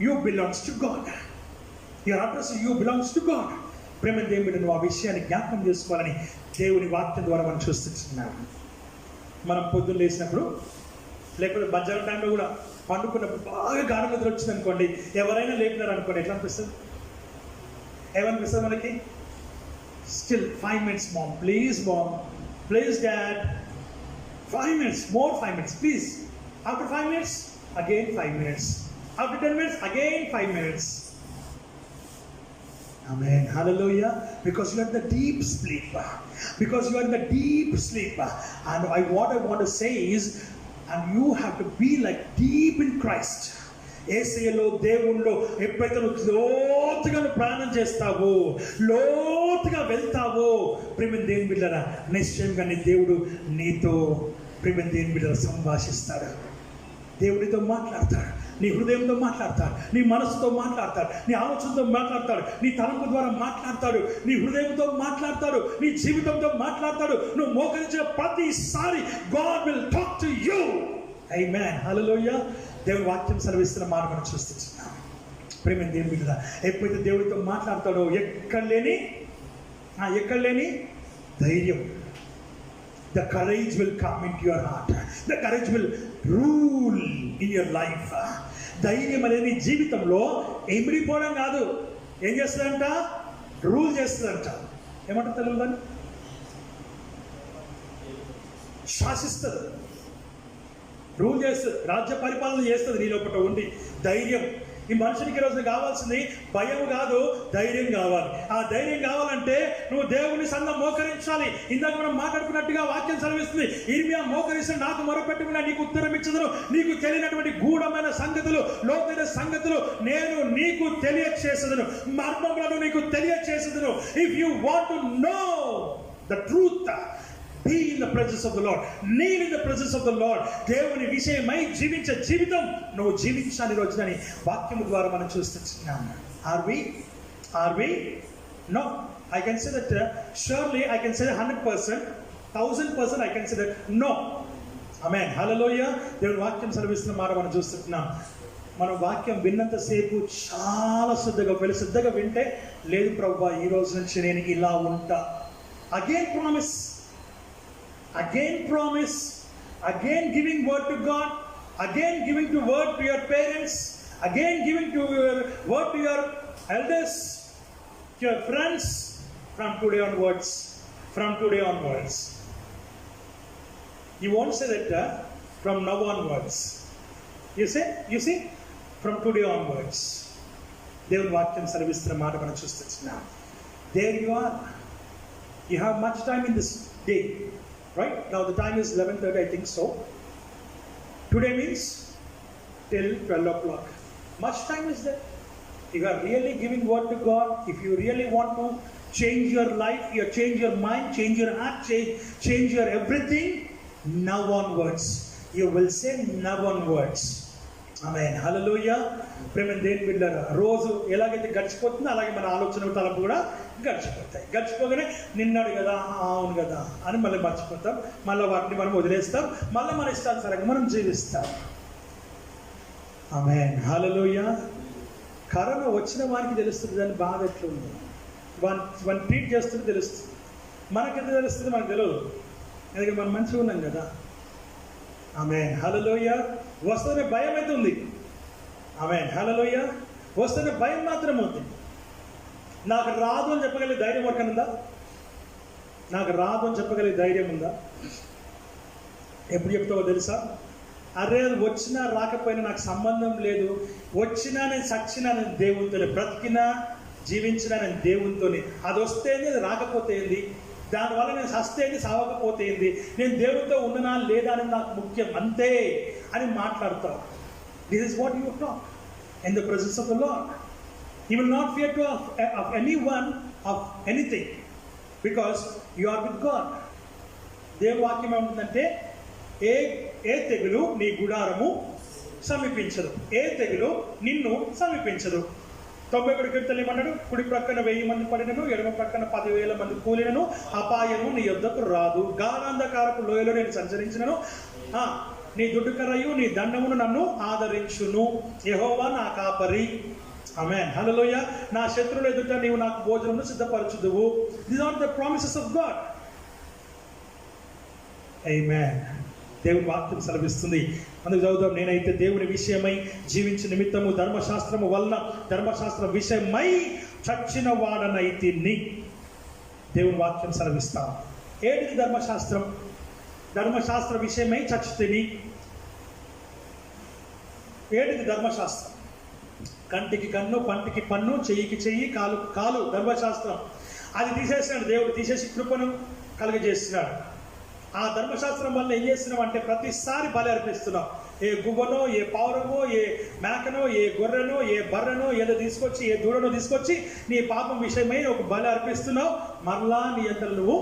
you belongs to God. Your address is you belongs to God. ప్రేమ దేవుని బిడ్డ, నువ్వు ఆ విషయాన్ని జ్ఞాపకం చేసుకోవాలని దేవుని వాక్యం ద్వారా మనం చూస్తున్నాం. మనం పొద్దున్న లేచినప్పుడు, లేకపోతే మధ్యాహ్నం టైంలో కూడా పండుకున్నప్పుడు బాగా గాఢ నిద్ర వచ్చింది అనుకోండి, ఎవరైనా లేపినారు అనుకోండి, ఎట్లా అనిపిస్తుంది? ఏమనిపిస్తుంది మనకి? Still 5 minutes mom, please dad, 5 minutes, more 5 minutes please. After 5 minutes again 5 minutes, after 10 minutes again 5 minutes. Amen, hallelujah. Because you are in the deep sleep, and what I want to say is, and you have to be like deep in Christ. యేసయ్యలో, దేవుళ్ళో ఎప్పుడైతే నువ్వు లోతుగా ప్రయాణం చేస్తావో, లోతుగా వెళ్తావో, ప్రేమ దేవుని బిడ్డలారా, నిశ్చయంగా నీ దేవుడు నీతో ప్రేమ దేవుని బిడ్డలారా సంభాషిస్తాడు. దేవుడితో మాట్లాడతాడు. నీ హృదయంతో మాట్లాడతాడు, నీ మనసుతో మాట్లాడతాడు, నీ ఆలోచనతో మాట్లాడతాడు, నీ తలంపు ద్వారా మాట్లాడతాడు, నీ హృదయంతో మాట్లాడతాడు, నీ జీవితంతో మాట్లాడతాడు. నువ్వు మోకరించిన ప్రతిసారి God will talk to you. Amen, hallelujah. దేవుని వాక్యం సెలవిస్తున్న మాట మనం చూస్తున్నాం. ప్రేమ దేవుని బిడ్డ, ఎప్పుడైతే దేవుడితో మాట్లాడతాడో ఎక్కడ లేని ధైర్యం, the courage will come into your heart, the courage will rule in your life. ధైర్యం అనేది జీవితంలో ఎమిరిపోవడం కాదు, ఏం చేస్తుందంట? రూల్ చేస్తుందంట. ఏమంటారు తెలుగులో? శాసిస్తుంది, రూల్ చేస్తుంది, రాజ్య పరిపాలన చేస్తుంది నీ లోపల ఉండి. ధైర్యం ఈ మనుషునికి ఈరోజు కావాల్సింది భయం కాదు, ధైర్యం కావాలి. ఆ ధైర్యం కావాలంటే నువ్వు దేవుని సంఘం మోకరించాలి. ఇందాక మనం మాట్లాడుకున్నట్టుగా వాక్యం సెలవిస్తుంది, ఇర్మియా మోకరిస్తే నాకు మొరపెట్టుకున్నా నీకు ఉత్తరం ఇచ్చదును, నీకు తెలియనటువంటి గూఢమైన సంగతులు, లోతైన సంగతులు నేను నీకు తెలియచేసేదను, మర్మములను నీకు తెలియచేసేదను. If you want to know the truth, be in the presence of the Lord, kneel in the presence of the Lord. దేవుని విషయమై జీవించే జీవితం నువ్వు జీవించాలి రోజునని వాక్యము ద్వారా మనం చూస్తున్నాం. Are we? No. I can say that surely I can say 100%, 1000% I can say that no. Amen, hallelujah. దేవుని వాక్యం సెలవిస్తున్న మాట మనం చూస్తున్నాం. మనం వాక్యం విన్నంతసేపు చాలా శ్రద్ధగా వింటే, లేదు ప్రభువా ఈ రోజు నుంచి నేను ఇలా ఉంటా. Again promise, again giving word to God, again giving to word to your parents, again giving to your word to your elders, to your friends, from today onwards. You won't say that from now onwards. You see, from today onwards. దేవుని వాక్యం సెలవిస్తున్న మాట మనం చూస్తున్నాం. There you are. You have much time in this day. Right? Now the time is 11:30, I think so. Today means till 12 o'clock. Much time is there. If you are really giving word to God, if you really want to change your life, you change your mind, change your heart, change your everything, now onwards. You will say now onwards. Amen, hallelujah. ప్రేమ దేవుని బిడ్డలారా, రోజు ఎలాగైతే గడిచిపోతుందో అలాగే మన ఆలోచన తలపు కూడా గడిచిపోతాయి. గడిచిపోగానే నిన్నాడు కదా, అవును కదా అని మళ్ళీ మర్చిపోతాం, మళ్ళీ వాటిని మనం వదిలేస్తాం, మళ్ళీ మన ఇష్టానుసారంగా మనం జీవిస్తాం. ఆమేన్, హల్లెలూయా. కరోనా వచ్చిన వారికి తెలుస్తుంది దాని బాధ ఎట్లుంది, వన్ ట్రీట్ చేస్తుంది తెలుస్తుంది. మనకెంత తెలుస్తుంది మనకు తెలియదు, ఎందుకంటే మనం మంచిగా ఉన్నాం కదా. ఆమేన్, హల్లెలూయా. వస్తూనే భయం అయితే ఉంది. ఆమేన్, హల్లెలూయా. వస్తూనే భయం మాత్రం ఉంది. నాకు రాదు అని చెప్పగలిగే ధైర్యం ఎవరికైనా ఉందా? నాకు రాదు అని చెప్పగలిగే ధైర్యం ఉందా? ఎప్పుడు చెప్తావో తెలుసా? అరే వచ్చినా రాకపోయినా నాకు సంబంధం లేదు, వచ్చినా నేను సచ్చినా నేను దేవునితోనే, బ్రతికినా జీవించినా నేను దేవునితోనే. అది వస్తేంది, అది రాకపోతే ఏంది, దానివల్ల నేను సస్తేంది, సావకపోతే ఏంది, నేను దేవునితో ఉన్ననా లేదా అని నాకు ముఖ్యం, అంతే అని మాట్లాడతావు. This is what you talk in the presence of the lord. You will not fear of anyone of anything because you are with God. దేవుని వాక్యం ఏమంటుందంటే, ఏ తెగులు నీ గుడారము సమీపించదు, ఏ తెగులు నిన్ను సమీపించదు. 91 కీర్తనలు ఏమన్నాడు? కుడి ప్రక్కన 1000 మంది పడినను, ఎడమ ప్రక్కన 10,000 మంది కూలినను, అపాయము నీ యొద్దకు రాదు. గాఢాంధకారపు లోయలో నేను సంచరించినను, నీ దుడ్డుకరయు నీ దండమును నన్ను ఆదరించును. యెహోవా నా కాపరి. ఆమేన్, హల్లెలూయా. నా శత్రువుల ఎదుట నీవు నాకు భోజనమును సిద్ధపరచుదువు. These are the promises of God. ఆమేన్. దేవుని వాక్యం సెలవిస్తుంది. అందుకు చదువుదాం. నేనైతే దేవుని విషయమై జీవించే నిమిత్తము ధర్మశాస్త్రము వలన ధర్మశాస్త్రం విషయమై చచ్చిన వాడనైతిని. దేవుని వాక్యం సెలవిస్తాం. ఏంటిది ధర్మశాస్త్రం? ధర్మశాస్త్ర విషయమై చచ్చితిని. ఏంటిది ధర్మశాస్త్రం? కంటికి కన్ను, పంటికి పన్ను, చెయ్యికి చెయ్యి, కాలు కాలు ధర్మశాస్త్రం. అది తీసేసినాడు దేవుడు, తీసేసి కృపను కలుగజేస్తున్నాడు. ఆ ధర్మశాస్త్రం వల్ల ఏం చేస్తున్నాం అంటే ప్రతిసారి బలి అర్పిస్తున్నాం. ఏ గువ్వనో, ఏ పావురమో, ఏ మేకనో, ఏ గొర్రెనో, ఏ బర్రెనో ఏదో తీసుకొచ్చి, ఏ దూడనో తీసుకొచ్చి నీ పాపం విషయమై ఒక బలి అర్పిస్తున్నావు. మరలా నీ అంతలో నువ్వు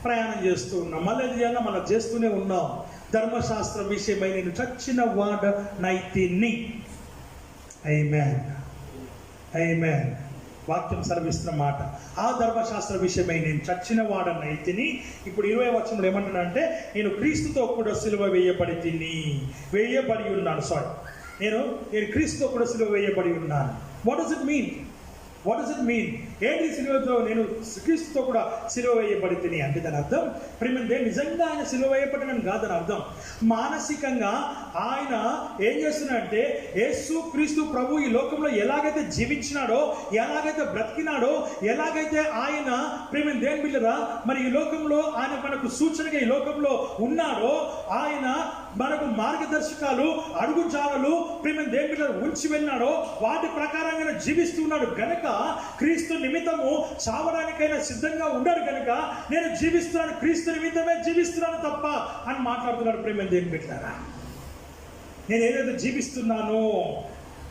ప్రయాణం చేస్తూ ఉన్నావు. మళ్ళీ ఏది చేయాలో మనం చేస్తూనే ఉన్నావు. ధర్మశాస్త్రం విషయమై నేను చచ్చిన వాడనైతిని. ఆమేన్, ఆమేన్. వాక్యం సెలవిస్తున్న మాట, ఆ ధర్మశాస్త్ర విషయమై నేను చచ్చిన వాడనైతిని. ఇప్పుడు 20వ వచనంలో ఏమంటున్నానంటే, నేను క్రీస్తుతో కూడా సిలువ వేయబడి ఉన్నాను. నేను క్రీస్తుతో కూడా సిలువ వేయబడి ఉన్నాను. What does it mean? ఏంటి సిలువతో నేను క్రీస్తుతో కూడా సిలువ వేయబడి తిని అంటే దాని అర్థం ప్రేమంటే నిజంగా ఆయన సిలువ వేయబడినని కాదు దాని అర్థం. మానసికంగా ఆయన ఏం చేస్తున్నాడంటే, యేసు క్రీస్తు ప్రభు ఈ లోకంలో ఎలాగైతే జీవించినాడో, ఎలాగైతే బ్రతికినాడో, ఎలాగైతే ఆయన ప్రేమ దేని బిడ్డరా మరి ఈ లోకంలో ఆయన మనకు సూచనగా ఈ లోకంలో ఉన్నాడో, ఆయన మనకు మార్గదర్శకాలు అడుగుజాడలు ప్రేమ దేని బిడ్డ ఉంచి వెళ్ళినాడో వాటి ప్రకారంగా జీవిస్తున్నాడు గనక, క్రీస్తు నిమిత్తము చావడానికైనా సిద్ధంగా ఉన్నాడు కనుక నేను జీవిస్తున్నాను, క్రీస్తు నిమిత్తమే జీవిస్తున్నాను తప్ప అని మాట్లాడుతున్నాడు. ప్రేమ దేని బిడ్డలారా, నేను ఏదైతే జీవిస్తున్నానో,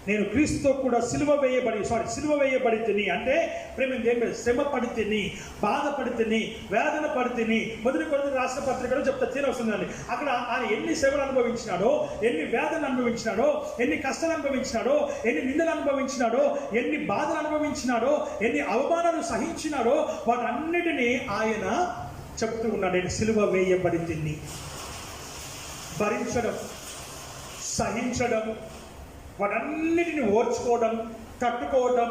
నేను క్రీస్తుతో కూడా సిలువ వేయబడి తిని అంటే ప్రేమ దేని శ్రమ పడి తిని, బాధపడి తిని, వేదన పడి తిని. మొదటి కొరింథీయులకు రాసిన పత్రికలో చెప్తా తీరవస్తుందండి. అక్కడ ఆయన ఎన్ని శ్రమలు అనుభవించినాడో, ఎన్ని వేదనలు అనుభవించినాడో, ఎన్ని కష్టాలు అనుభవించినాడో, ఎన్ని నిందలు అనుభవించినాడో, ఎన్ని బాధలు అనుభవించినాడో, ఎన్ని అవమానాలు సహించినాడో, వాటన్నిటినీ ఆయన చెప్తూ ఉన్నాడు. నేను సిలువ వేయబడి తిని, భరించడం, సహించడం, వాటన్నిటిని ఓర్చుకోవడం, తట్టుకోవటం,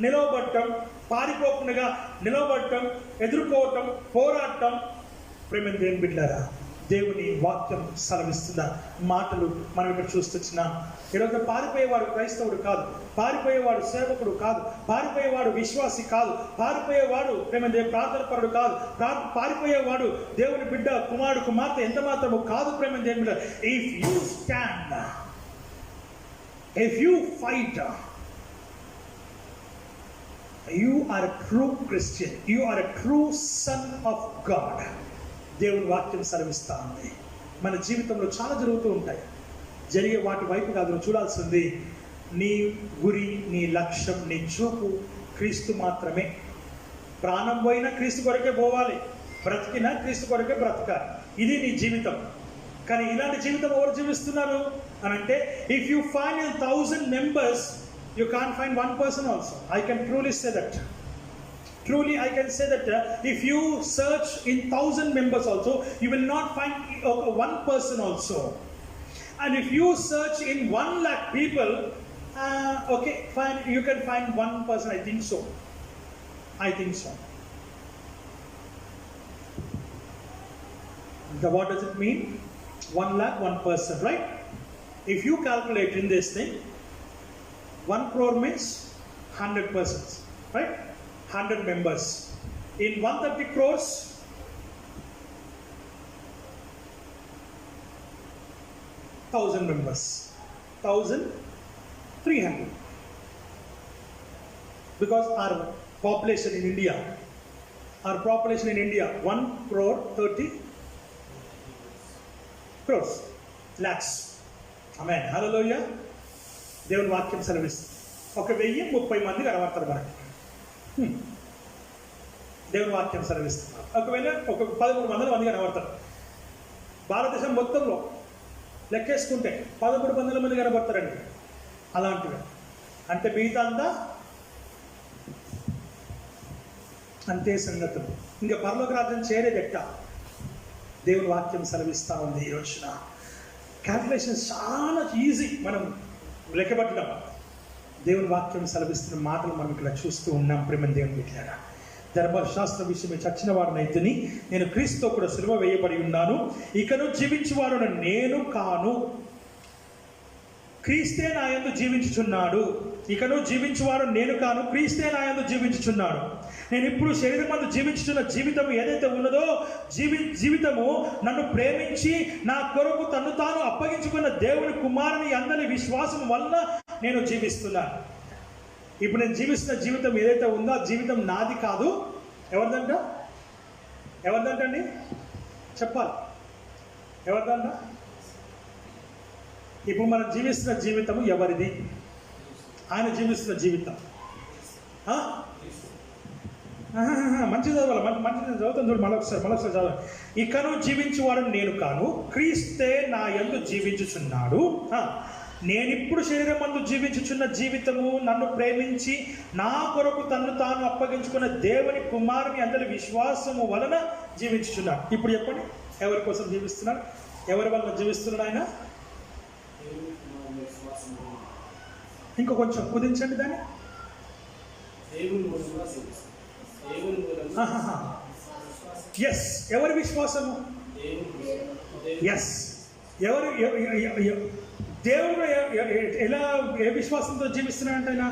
నిలవబడటం, పారిపోకుండా నిలవబడటం, ఎదుర్కోవటం, పోరాటం. ప్రేమ దేవుని బిడ్డలారా, దేవుని వాక్యం సెలవిస్తున్న మాటలు మనం ఇక్కడ చూస్తున్నాం. ఈరోజు పారిపోయేవాడు క్రైస్తవుడు కాదు, పారిపోయేవాడు సేవకుడు కాదు, పారిపోయేవాడు విశ్వాసి కాదు, పారిపోయేవాడు ప్రేమ ప్రార్థనపరుడు కాదు, పారిపోయేవాడు దేవుని బిడ్డ, కుమారుడు, కుమార్తె ఎంత మాత్రము కాదు. ప్రేమ దేవుని బిడ్డ, if you stand, if you fight, you are a true Christian, you are a true son of God. దేవుని వాక్యం సెలవిస్తా ఉంది. మన జీవితంలో చాలా జరుగుతూ ఉంటాయి. జరిగే వాటి వైపు కాదు నువ్వు చూడాల్సింది. నీ గురి, నీ లక్ష్యం, నీ చూపు క్రీస్తు మాత్రమే. ప్రాణం పోయినా క్రీస్తు కొరకే పోవాలి, బ్రతికినా క్రీస్తు కొరకే బ్రతకాలి. ఇది నీ జీవితం. కానీ ఇలాంటి జీవితం ఎవరు జీవిస్తున్నారు అని అంటే, if you find in 1,000 members, you can't find one person also. I can truly say that. I can say that if you search in 1,000 members also, you will not find one person also. And if you search in 1,00,000 people, okay, fine, you can find one person. I think so. What does it mean? 1,00,000, one person, right? If you calculate in this thing, 1 crore means 100 persons, right? 100 members. In 130 crores, 1,000 members. 1,300. Because our population in India, 1 crore 30 crores, lakhs. Amen. Hallelujah. దేవుని వాక్యం సెలవిస్తుంది. 1,030 మంది కనబడతారు మనకి. దేవుని వాక్యం సెలవిస్తున్నారు. ఒకవేళ 1300 మంది కనబడతారు. భారతదేశం మొత్తంలో లెక్కేసుకుంటే 1300 మంది కనబడతారండి. అలాంటివి అంటే మిగతా అంతా అంతే సంగతులు. ఇంకా పరలోక రాజ్యం చేరేది ఎట్టా? దేవుని వాక్యం సెలవిస్తూ ఉంది. ఈ రోజున క్యాల్కులేషన్స్ చాలా ఈజీ, మనం లెక్కబట్టడం. దేవుని వాక్యం సెలవిస్తున్న మాటలు మనం ఇక్కడ చూస్తూ ఉన్నాం. ప్రేమ దేవుని బిడ్డలారా, ధర్మశాస్త్ర విషయమే చచ్చిన వాడనైతిని, నేను క్రీస్తుతో కూడా సిలువ వేయబడి ఉన్నాను. ఇకను జీవించువాడు నేను కాను, క్రీస్తే నా యందు జీవించుచున్నాడు. ఇకను జీవించువాడు నేను కాను, క్రీస్తే నా యందు జీవించుచున్నాడు. నేను ఇప్పుడు శరీరమందు జీవించుచున్న జీవితం ఏదైతే ఉన్నదో, జీవితము నన్ను ప్రేమించి నా కొరకు తను తాను అప్పగించుకున్న దేవుని కుమారుని అందరి విశ్వాసం వల్ల నేను జీవిస్తున్నాను. ఇప్పుడు నేను జీవిస్తున్న జీవితం ఏదైతే ఉందో ఆ జీవితం నాది కాదు. ఎవరిదంటండి? చెప్పాలి. ఎవరిదంట? ఇప్పుడు మనం జీవిస్తున్న జీవితం ఎవరిది? ఆయన జీవిస్తున్న జీవితం మంచిది చదవాలి. మంచిది చదువుతాను చూడు, మరొకసారి చదవాలి. ఇకను జీవించువాడు నేను కాను, క్రీస్తే నా యందు జీవించుచున్నాడు. నేనిప్పుడు శరీరమందు జీవించుచున్న జీవితము నన్ను ప్రేమించి నా కొరకు తన్ను తాను అప్పగించుకున్న దేవుని కుమారుని అందరి విశ్వాసము వలన జీవించుచున్నాడు. ఇప్పుడు చెప్పండి, ఎవరి కోసం జీవిస్తున్నాడు? ఎవరి వలన జీవిస్తున్నాడు ఆయన? ఇంకో కొంచెం కుదించండి దాన్ని. ఎస్, ఎవరి విశ్వాసము? ఎస్, ఎవరు దేవుడు ఎలా ఏ విశ్వాసంతో జీవిస్తున్నాడంట ఆయన?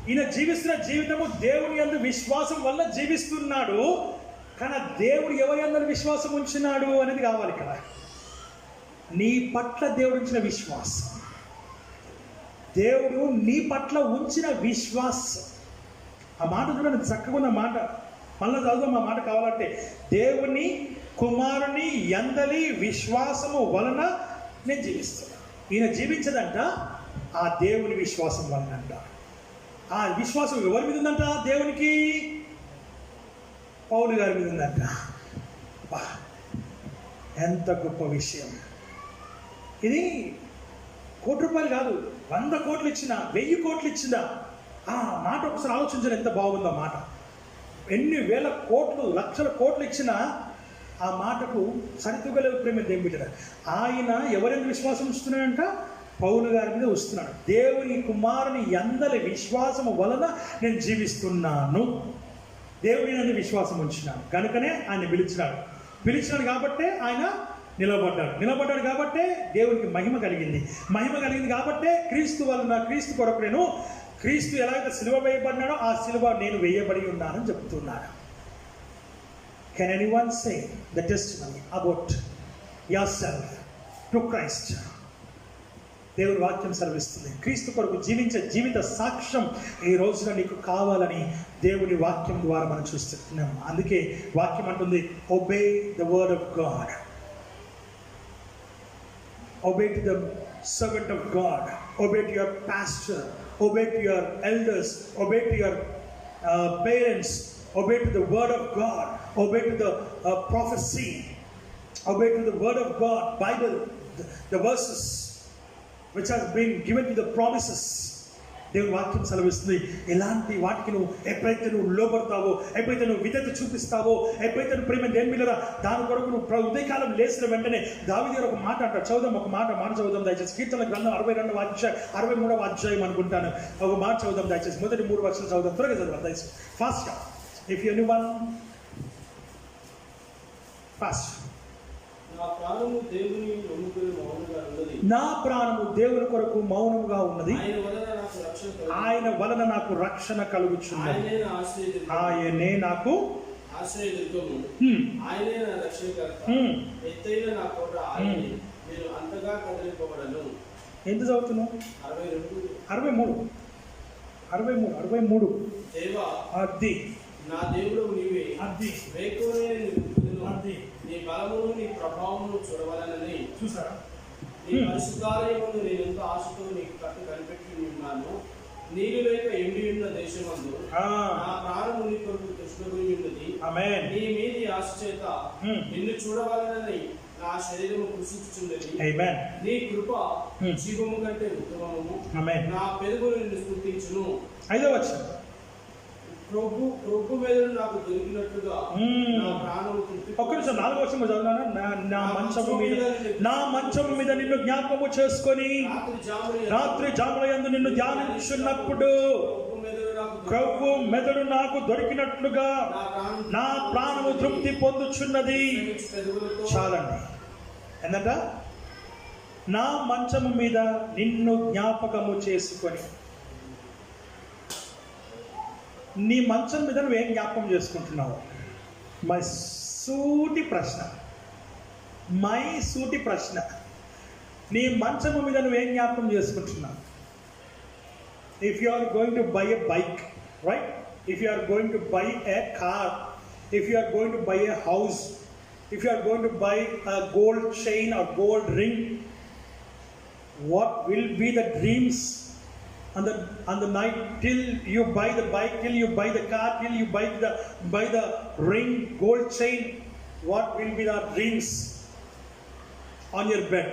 ఈయన జీవిస్తున్న జీవితము దేవుని యందు విశ్వాసం వల్ల జీవిస్తున్నాడు. కానీ దేవుడు ఎవరి యందు విశ్వాసం ఉంచినాడు అనేది కావాలి ఇక్కడ. నీ పట్ల దేవుడు ఉంచిన విశ్వాసం, దేవుడు నీ పట్ల ఉంచిన విశ్వాసం. ఆ మాట చూడండి, చక్కగా ఉన్న మాట. మళ్ళీ చదువుదాం ఆ మాట కావాలంటే. దేవుని కుమారుని యందలి విశ్వాసము వలన నేను జీవిస్తాను. ఈయన జీవించదంట ఆ దేవుని విశ్వాసం వలన అంట. ఆ విశ్వాసం ఎవరి మీద ఉందంట? దేవునికి, పౌలు గారి మీద ఉందంట. ఎంత గొప్ప విషయం ఇది! ₹1 కాదు, 100 కోట్లు ఇచ్చినా, 1000 కోట్లు ఇచ్చినా ఆ మాట ఒకసారి ఆలోచించారు. ఎంత బాగుందో మాట. ఎన్ని వేల కోట్లు, లక్షల కోట్లు ఇచ్చినా ఆ మాటకు సరితూగలేవు ప్రేమ దేవుని బిడ్డ. ఆయన ఎవరైనా విశ్వాసం ఉంచుతున్నాడంట? పౌలు గారి మీద వస్తున్నాడు. దేవుని కుమారుని యందలి విశ్వాసము వలన నేను జీవిస్తున్నాను. దేవుని యందు విశ్వాసం ఉంచినాను కనుకనే ఆయన పిలిచినాడు కాబట్టే ఆయన నిలబడ్డాడు కాబట్టే దేవునికి మహిమ కలిగింది కాబట్టే క్రీస్తు వలన, క్రీస్తు కొరకు నేను, క్రీస్తు ఎలాగైతే సిలువ వేయబడినాడో ఆ సిలువ నేను వేయబడి ఉన్నానని చెప్తున్నాను. Can anyone say the testimony about yourself to Christ? దేవుని వాక్యం సెలవిస్తుంది. క్రీస్తు కొరకు జీవించే జీవిత సాక్ష్యం ఈ రోజున నీకు కావాలని దేవుని వాక్యం ద్వారా మనం చూస్తున్నాం. అందుకే వాక్యం అంటుంది, obey the word of God. Obey to the servant of God. Obey to your pastor. Obey to your elders. Obey to your parents. Obey to the word of God. Obey to the prophecy. Obey to the word of God. Bible, the verses which has been given to the promises. దేవుని వాక్యం సెలవిస్తుంది. ఎలాంటి వాటికి నువ్వు ఎప్పుడైతే నువ్వు లోబడతావో, ఎప్పుడైతే నువ్వు విధేయత చూపిస్తావో, ఎప్పుడైతే నువ్వు ప్రేమ దేని మీద దాని కొరకు నువ్వు ఉదయకాలం లేచిన వెంటనే దావీదు గారు ఒక మాట అంటారు. చదువుదాం, ఒక మాట చదువుదాం దయచేసి. కీర్తన గ్రంథం 63వ అధ్యాయం అనుకుంటాను. ఒక మాట చదువుదాం దయచేసి. మొదటి 3 వర్షాలు చదువుదాం. త్వరగా చదువుదాం దయచేసి. ఫాస్ట్గా. If anyone fast. నా ప్రాణము దేవుని కొరకు మౌనముగా ఉన్నది. ఆయన వలన నాకు రక్షణ కలుగుచున్నది. ఆయనే నాకు ఆశ్రయదుర్గము. ఆయనే నా రక్షణకర్త. ఎత్తైన నా కోట ఆయనే. నేను అంతగా కదిలిపోబడను. ఎంత చదువుతున్నావు? 63. దేవా, అది నా దేవుడు నీవే. అది వేకువనే అది నీ బలమును నీ ప్రభావమును చూడవలనని. చూసారా? నీ పరిశుద్ధాలయమును నేను ఎంతో ఆశతో నీకు కనిపెట్టి ఉన్నాను. నీరు లేక ఎండి ఉన్న దేశమందు నా ప్రాణము నీ కొరకు తృష్ణగొని ఉన్నది. నీ మీది ఆశ చేత నిన్ను చూడవలనని నా శరీరము కృషించుచున్నది. నీ కృప జీవము కంటే ఉత్తమము. నా పెదవులు నిన్ను స్తుతించును. 5వ వచనం. ప్రభు మీద నాకు దొరికినట్లుగా నా ప్రాణము తృప్తి. ఒక్క నిమిషం, 4వ వచనం చదువుతాను. నా మంచము మీద నిన్ను జ్ఞాపకము చేసుకొని రాత్రి జాములయందు నిన్ను ధ్యానించున్నప్పుడు ప్రభు మెదడు నాకు దొరికినట్లుగా నా ప్రాణము తృప్తి పొందుచున్నది. చాలండి. ఏంటంట? నా మంచము మీద నిన్ను జ్ఞాపకము చేసుకొని. నీ మంచం మీద నువ్వేం జ్ఞాపకం చేసుకుంటున్నావు? మై సూటి ప్రశ్న. నీ మంచము మీద నువ్వేం జ్ఞాపకం చేసుకుంటున్నావు? If you are going to buy a bike, right? If you are going to buy a car, if you are going to buy a house, if you are going to buy a gold chain or gold ring, what will be the dreams on the night, till you buy the bike, till you buy the car, till you buy the ring, gold chain, what will be the rings on your bed?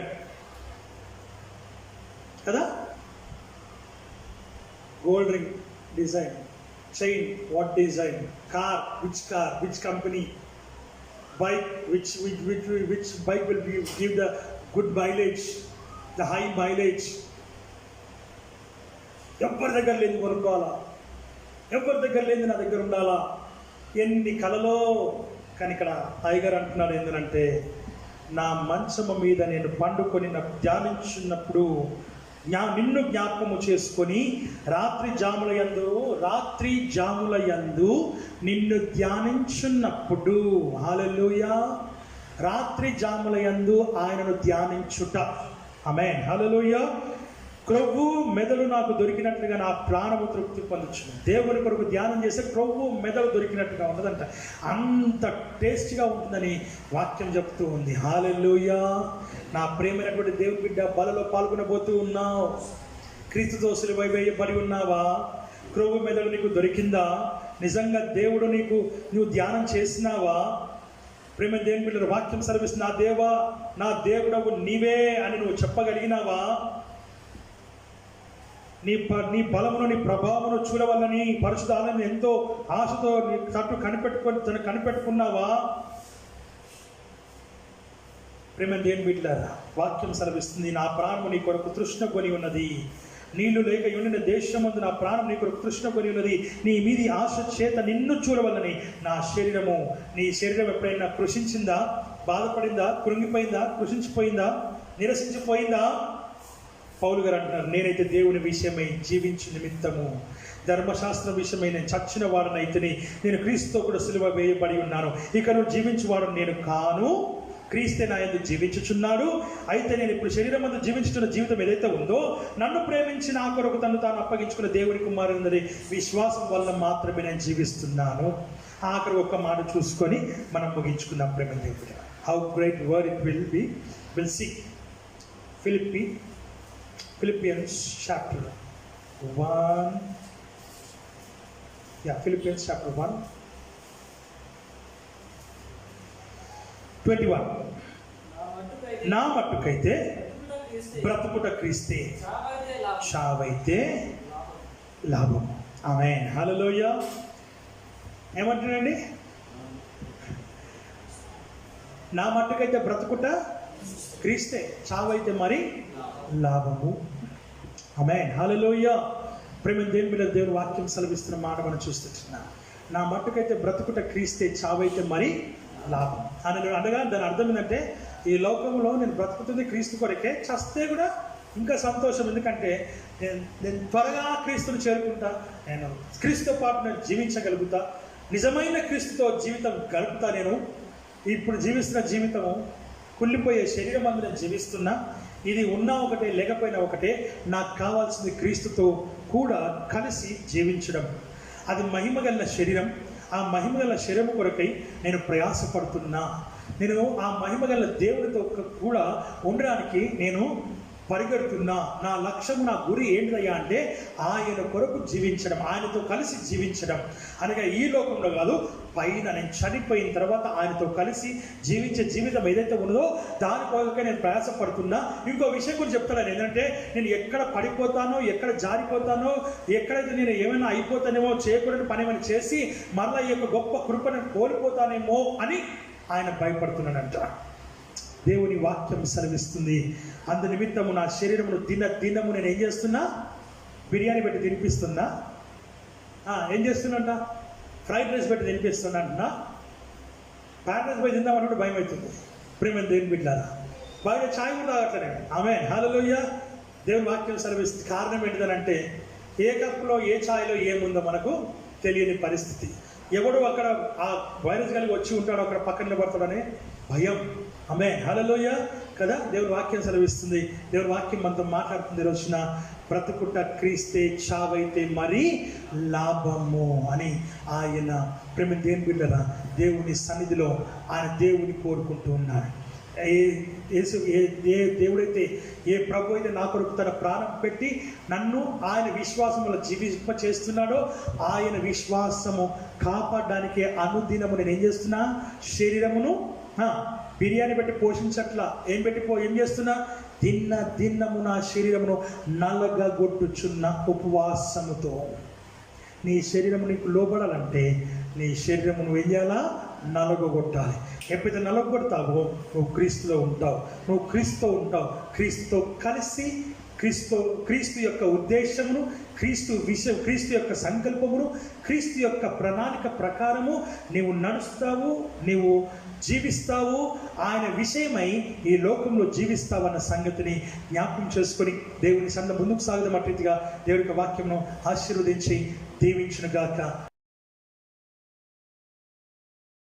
Kada? Gold ring design, chain what design, car which company, bike which bike will give the good mileage, the high mileage. ఎవరి దగ్గర లేదు కొనుక్కోవాలా, ఎవరి దగ్గర లేదు నా దగ్గర ఉండాలా, ఎన్ని కలలో. కానీ ఇక్కడ టైగర్ అంటున్నాడు ఏంటంటే, నా మంచము మీద నేను పండుకొని ధ్యానించున్నప్పుడు నిన్ను జ్ఞాపకము చేసుకొని రాత్రి జాముల యందు నిన్ను ధ్యానించున్నప్పుడు. హల్లెలూయా. రాత్రి జాముల యందు ఆయనను ధ్యానించుట. ఆమేన్. హల్లెలూయా. క్రొవ్వు మెదడు నాకు దొరికినట్లుగా నా ప్రాణము తృప్తి పొందొచ్చు. దేవుని కొరకు ధ్యానం చేస్తే క్రొవ్వు మెదడు దొరికినట్టుగా ఉండదంట. అంత టేస్ట్గా ఉంటుందని వాక్యం చెప్తూ ఉంది. హల్లెలూయా. నా ప్రేమైనటువంటి దేవుని బిడ్డ, బలలో పాల్గొనబోతూ ఉన్నావు. క్రీస్తుతో సిలువ వేయబడి ఉన్నావా? క్రొవ్వు మెదడు నీకు దొరికిందా? నిజంగా దేవుడు నువ్వు ధ్యానం చేసినావా? ప్రేమ దేవుని బిడ్డ, వాక్యం సెలవిస్తుంది, నా దేవా నా దేవుడవు నీవే అని నువ్వు చెప్పగలిగినావా? నీ బలమును నీ ప్రభావమును చూడవల్లని పరిశుద్ధాలను ఎంతో ఆశతో నీ తట్టు కనిపెట్టుకున్నావా? ప్రేమ దేవుని బిడ్డలారా, వాక్యం సెలవిస్తుంది, నా ప్రాణము నీ కొరకు తృష్ణ కొని ఉన్నది. నీళ్లు లేక ఉండిన దేశమందు నా ప్రాణం నీ కొరకు తృష్ణ కొని ఉన్నది. నీ మీది ఆశ చేత నిన్ను చూడవల్లని నీ శరీరం ఎప్పుడైనా కృషించిందా? బాధపడిందా? కృంగిపోయిందా? కృషించిపోయిందా? నిరసించిపోయిందా? పౌలు గారు అంటున్నారు, నేనైతే దేవుని విషయమై జీవించు నిమిత్తము, ధర్మశాస్త్రం విషయమై నేను చచ్చిన వాడనైతే నేను క్రీస్తుతో కూడా సిలువ వేయబడి ఉన్నాను. ఇక నువ్వు జీవించువాడు నేను కాను, క్రీస్తే నా యందు జీవించుచున్నాడు. అయితే నేను ఇప్పుడు శరీరం అందు జీవించుతున్న జీవితం ఏదైతే ఉందో, నన్ను ప్రేమించి నా కొరకు తను తాను అప్పగించుకున్న దేవుని కుమారుని విశ్వాసం వల్ల మాత్రమే నేను జీవిస్తున్నాను. ఆఖరి ఒక్క మాట చూసుకొని మనం ముగించుకుందాం. ప్రేమ దేవుడు, how great word it will see. Philippians chapter 1. Philippians chapter 1, 21. నా మట్టుకైతే బ్రతుకుట క్రీస్తే, చావైతే లాభం. ఆమేన్. హల్లెలూయా. ఏమంటున్నాడండి? నా మట్టుకైతే బ్రతుకుట క్రీస్తే, చావైతే మరి లాభము. ఆమేన్. హల్లెలూయా. ప్రేమ దేవుని మీద దేవుని వాక్యం సెలవిస్తున్న మాట మనం చూస్తున్నాం. నా మట్టుకైతే బ్రతుకుట క్రీస్తే, చావైతే మరి లాభం అని అనగా దాని అర్థం ఏంటంటే, ఈ లోకంలో నేను బ్రతుకుతుంది క్రీస్తు కొరకే, చస్తే కూడా ఇంకా సంతోషం. ఎందుకంటే నేను త్వరగా క్రీస్తుని చేరుకుంటా, నేను క్రీస్తుతో పాటు నేను జీవించగలుగుతా, నిజమైన క్రీస్తుతో జీవితం గడుపుతా. నేను ఇప్పుడు జీవిస్తున్న జీవితము కుళ్ళిపోయే శరీరం అందు నేను జీవిస్తున్నా. ఇది ఉన్నా ఒకటే, లేకపోయినా ఒకటే. నాకు కావాల్సింది క్రీస్తుతో కూడా కలిసి జీవించడం. అది మహిమగల శరీరం. ఆ మహిమగల శరీరం కొరకై నేను ప్రయాసపడుతున్నా. నేను ఆ మహిమగల దేవుడితో కూడా ఉండడానికి నేను పరిగెడుతున్నా. నా లక్ష్యం, నా గురి ఏంటయ్యా అంటే ఆయన కొరకు జీవించడం, ఆయనతో కలిసి జీవించడం. అనగా ఈ లోకంలో కాదు, పైన నేను చనిపోయిన తర్వాత ఆయనతో కలిసి జీవించే జీవితం ఏదైతే ఉన్నదో దాని కొరకే నేను ప్రయాసపడుతున్నా. ఇంకో విషయం గురించి చెప్తాను ఏంటంటే, నేను ఎక్కడ పడిపోతానో, ఎక్కడ జారిపోతానో, ఎక్కడైతే నేను ఏమైనా అయిపోతానేమో, చేయకూడని పని ఏమైనా చేసి మరలా ఈ యొక్క గొప్ప కృపను కోల్పోతానేమో అని ఆయన భయపడుతున్నాడంట. దేవుని వాక్యం సెలవిస్తుంది, అందు నిమిత్తము నా శరీరమును దినము నేను ఏం చేస్తున్నా? బిర్యానీ పెట్టి తినిపిస్తున్నా. ఏం చేస్తున్నా? ఫ్రైడ్ రైస్ పెట్టి తినిపిస్తున్నా అంటున్నా. ఫ్రైడ్ రైస్ పోయి తిందామన్నట్టు భయం అవుతుంది. ప్రేమ దేవుని బిడ్డలారా, బయట ఛాయ్ కూడా తాగట్లేదు. ఆమేన్. హల్లెలూయా. దేవుని వాక్యం సెలవిస్తుంది. కారణం ఏంటిదనంటే, ఏ కప్పులో ఏ ఛాయ్లో ఏముందో మనకు తెలియని పరిస్థితి. ఎవడు అక్కడ ఆ వైరస్ కలిగి వచ్చి ఉంటాడో అక్కడ పక్కన నిలబడతాడనే భయం. ఆమేన్. హల్లెలూయా కదా. దేవుని వాక్యం సెలవిస్తుంది. దేవుని వాక్యం మనతో మాట్లాడుతుంది రోజున, బ్రతుకుట క్రీస్తే, చావైతే మరి లాభము అని ఆయన ప్రేమ దేవుని బిడ్డరా దేవుని సన్నిధిలో ఆయన దేవుని కోరుకుంటూ ఉన్నాడు. దేవుడైతే, ఏ ప్రభు అయితే నా కొరకు తన ప్రాణం పెట్టి నన్ను ఆయన విశ్వాసములో జీవింప చేస్తున్నాడో ఆయన విశ్వాసము కాపాడడానికి అనుదినము నేను ఏం చేస్తున్నా? శరీరమును బిర్యానీ పెట్టి పోషించట్లా, ఏం చేస్తున్నా? దిన్నము నా శరీరమును నలగగొట్టుచున్న ఉపవాసముతో. నీ శరీరము నీకు లోబడాలంటే నీ శరీరము నువ్వు ఏం చేయాలా? నలగొట్టాలి. ఎప్పుడైతే నలగొడతావో నువ్వు క్రీస్తులో ఉంటావు. క్రీస్తుతో కలిసి క్రీస్తు యొక్క ఉద్దేశమును, క్రీస్తు యొక్క సంకల్పమును, క్రీస్తు యొక్క ప్రణాళిక ప్రకారము నీవు నడుస్తావు, నీవు జీవిస్తావు. ఆయన విషయమై ఈ లోకంలో జీవిస్తావన్న సంగతిని జ్ఞాపకం చేసుకొని దేవుని సన్న ముందుకు సాగుదాం. అట్టిగా దేవుడి యొక్క వాక్యమును ఆశీర్వదించి దీవించునుగాక.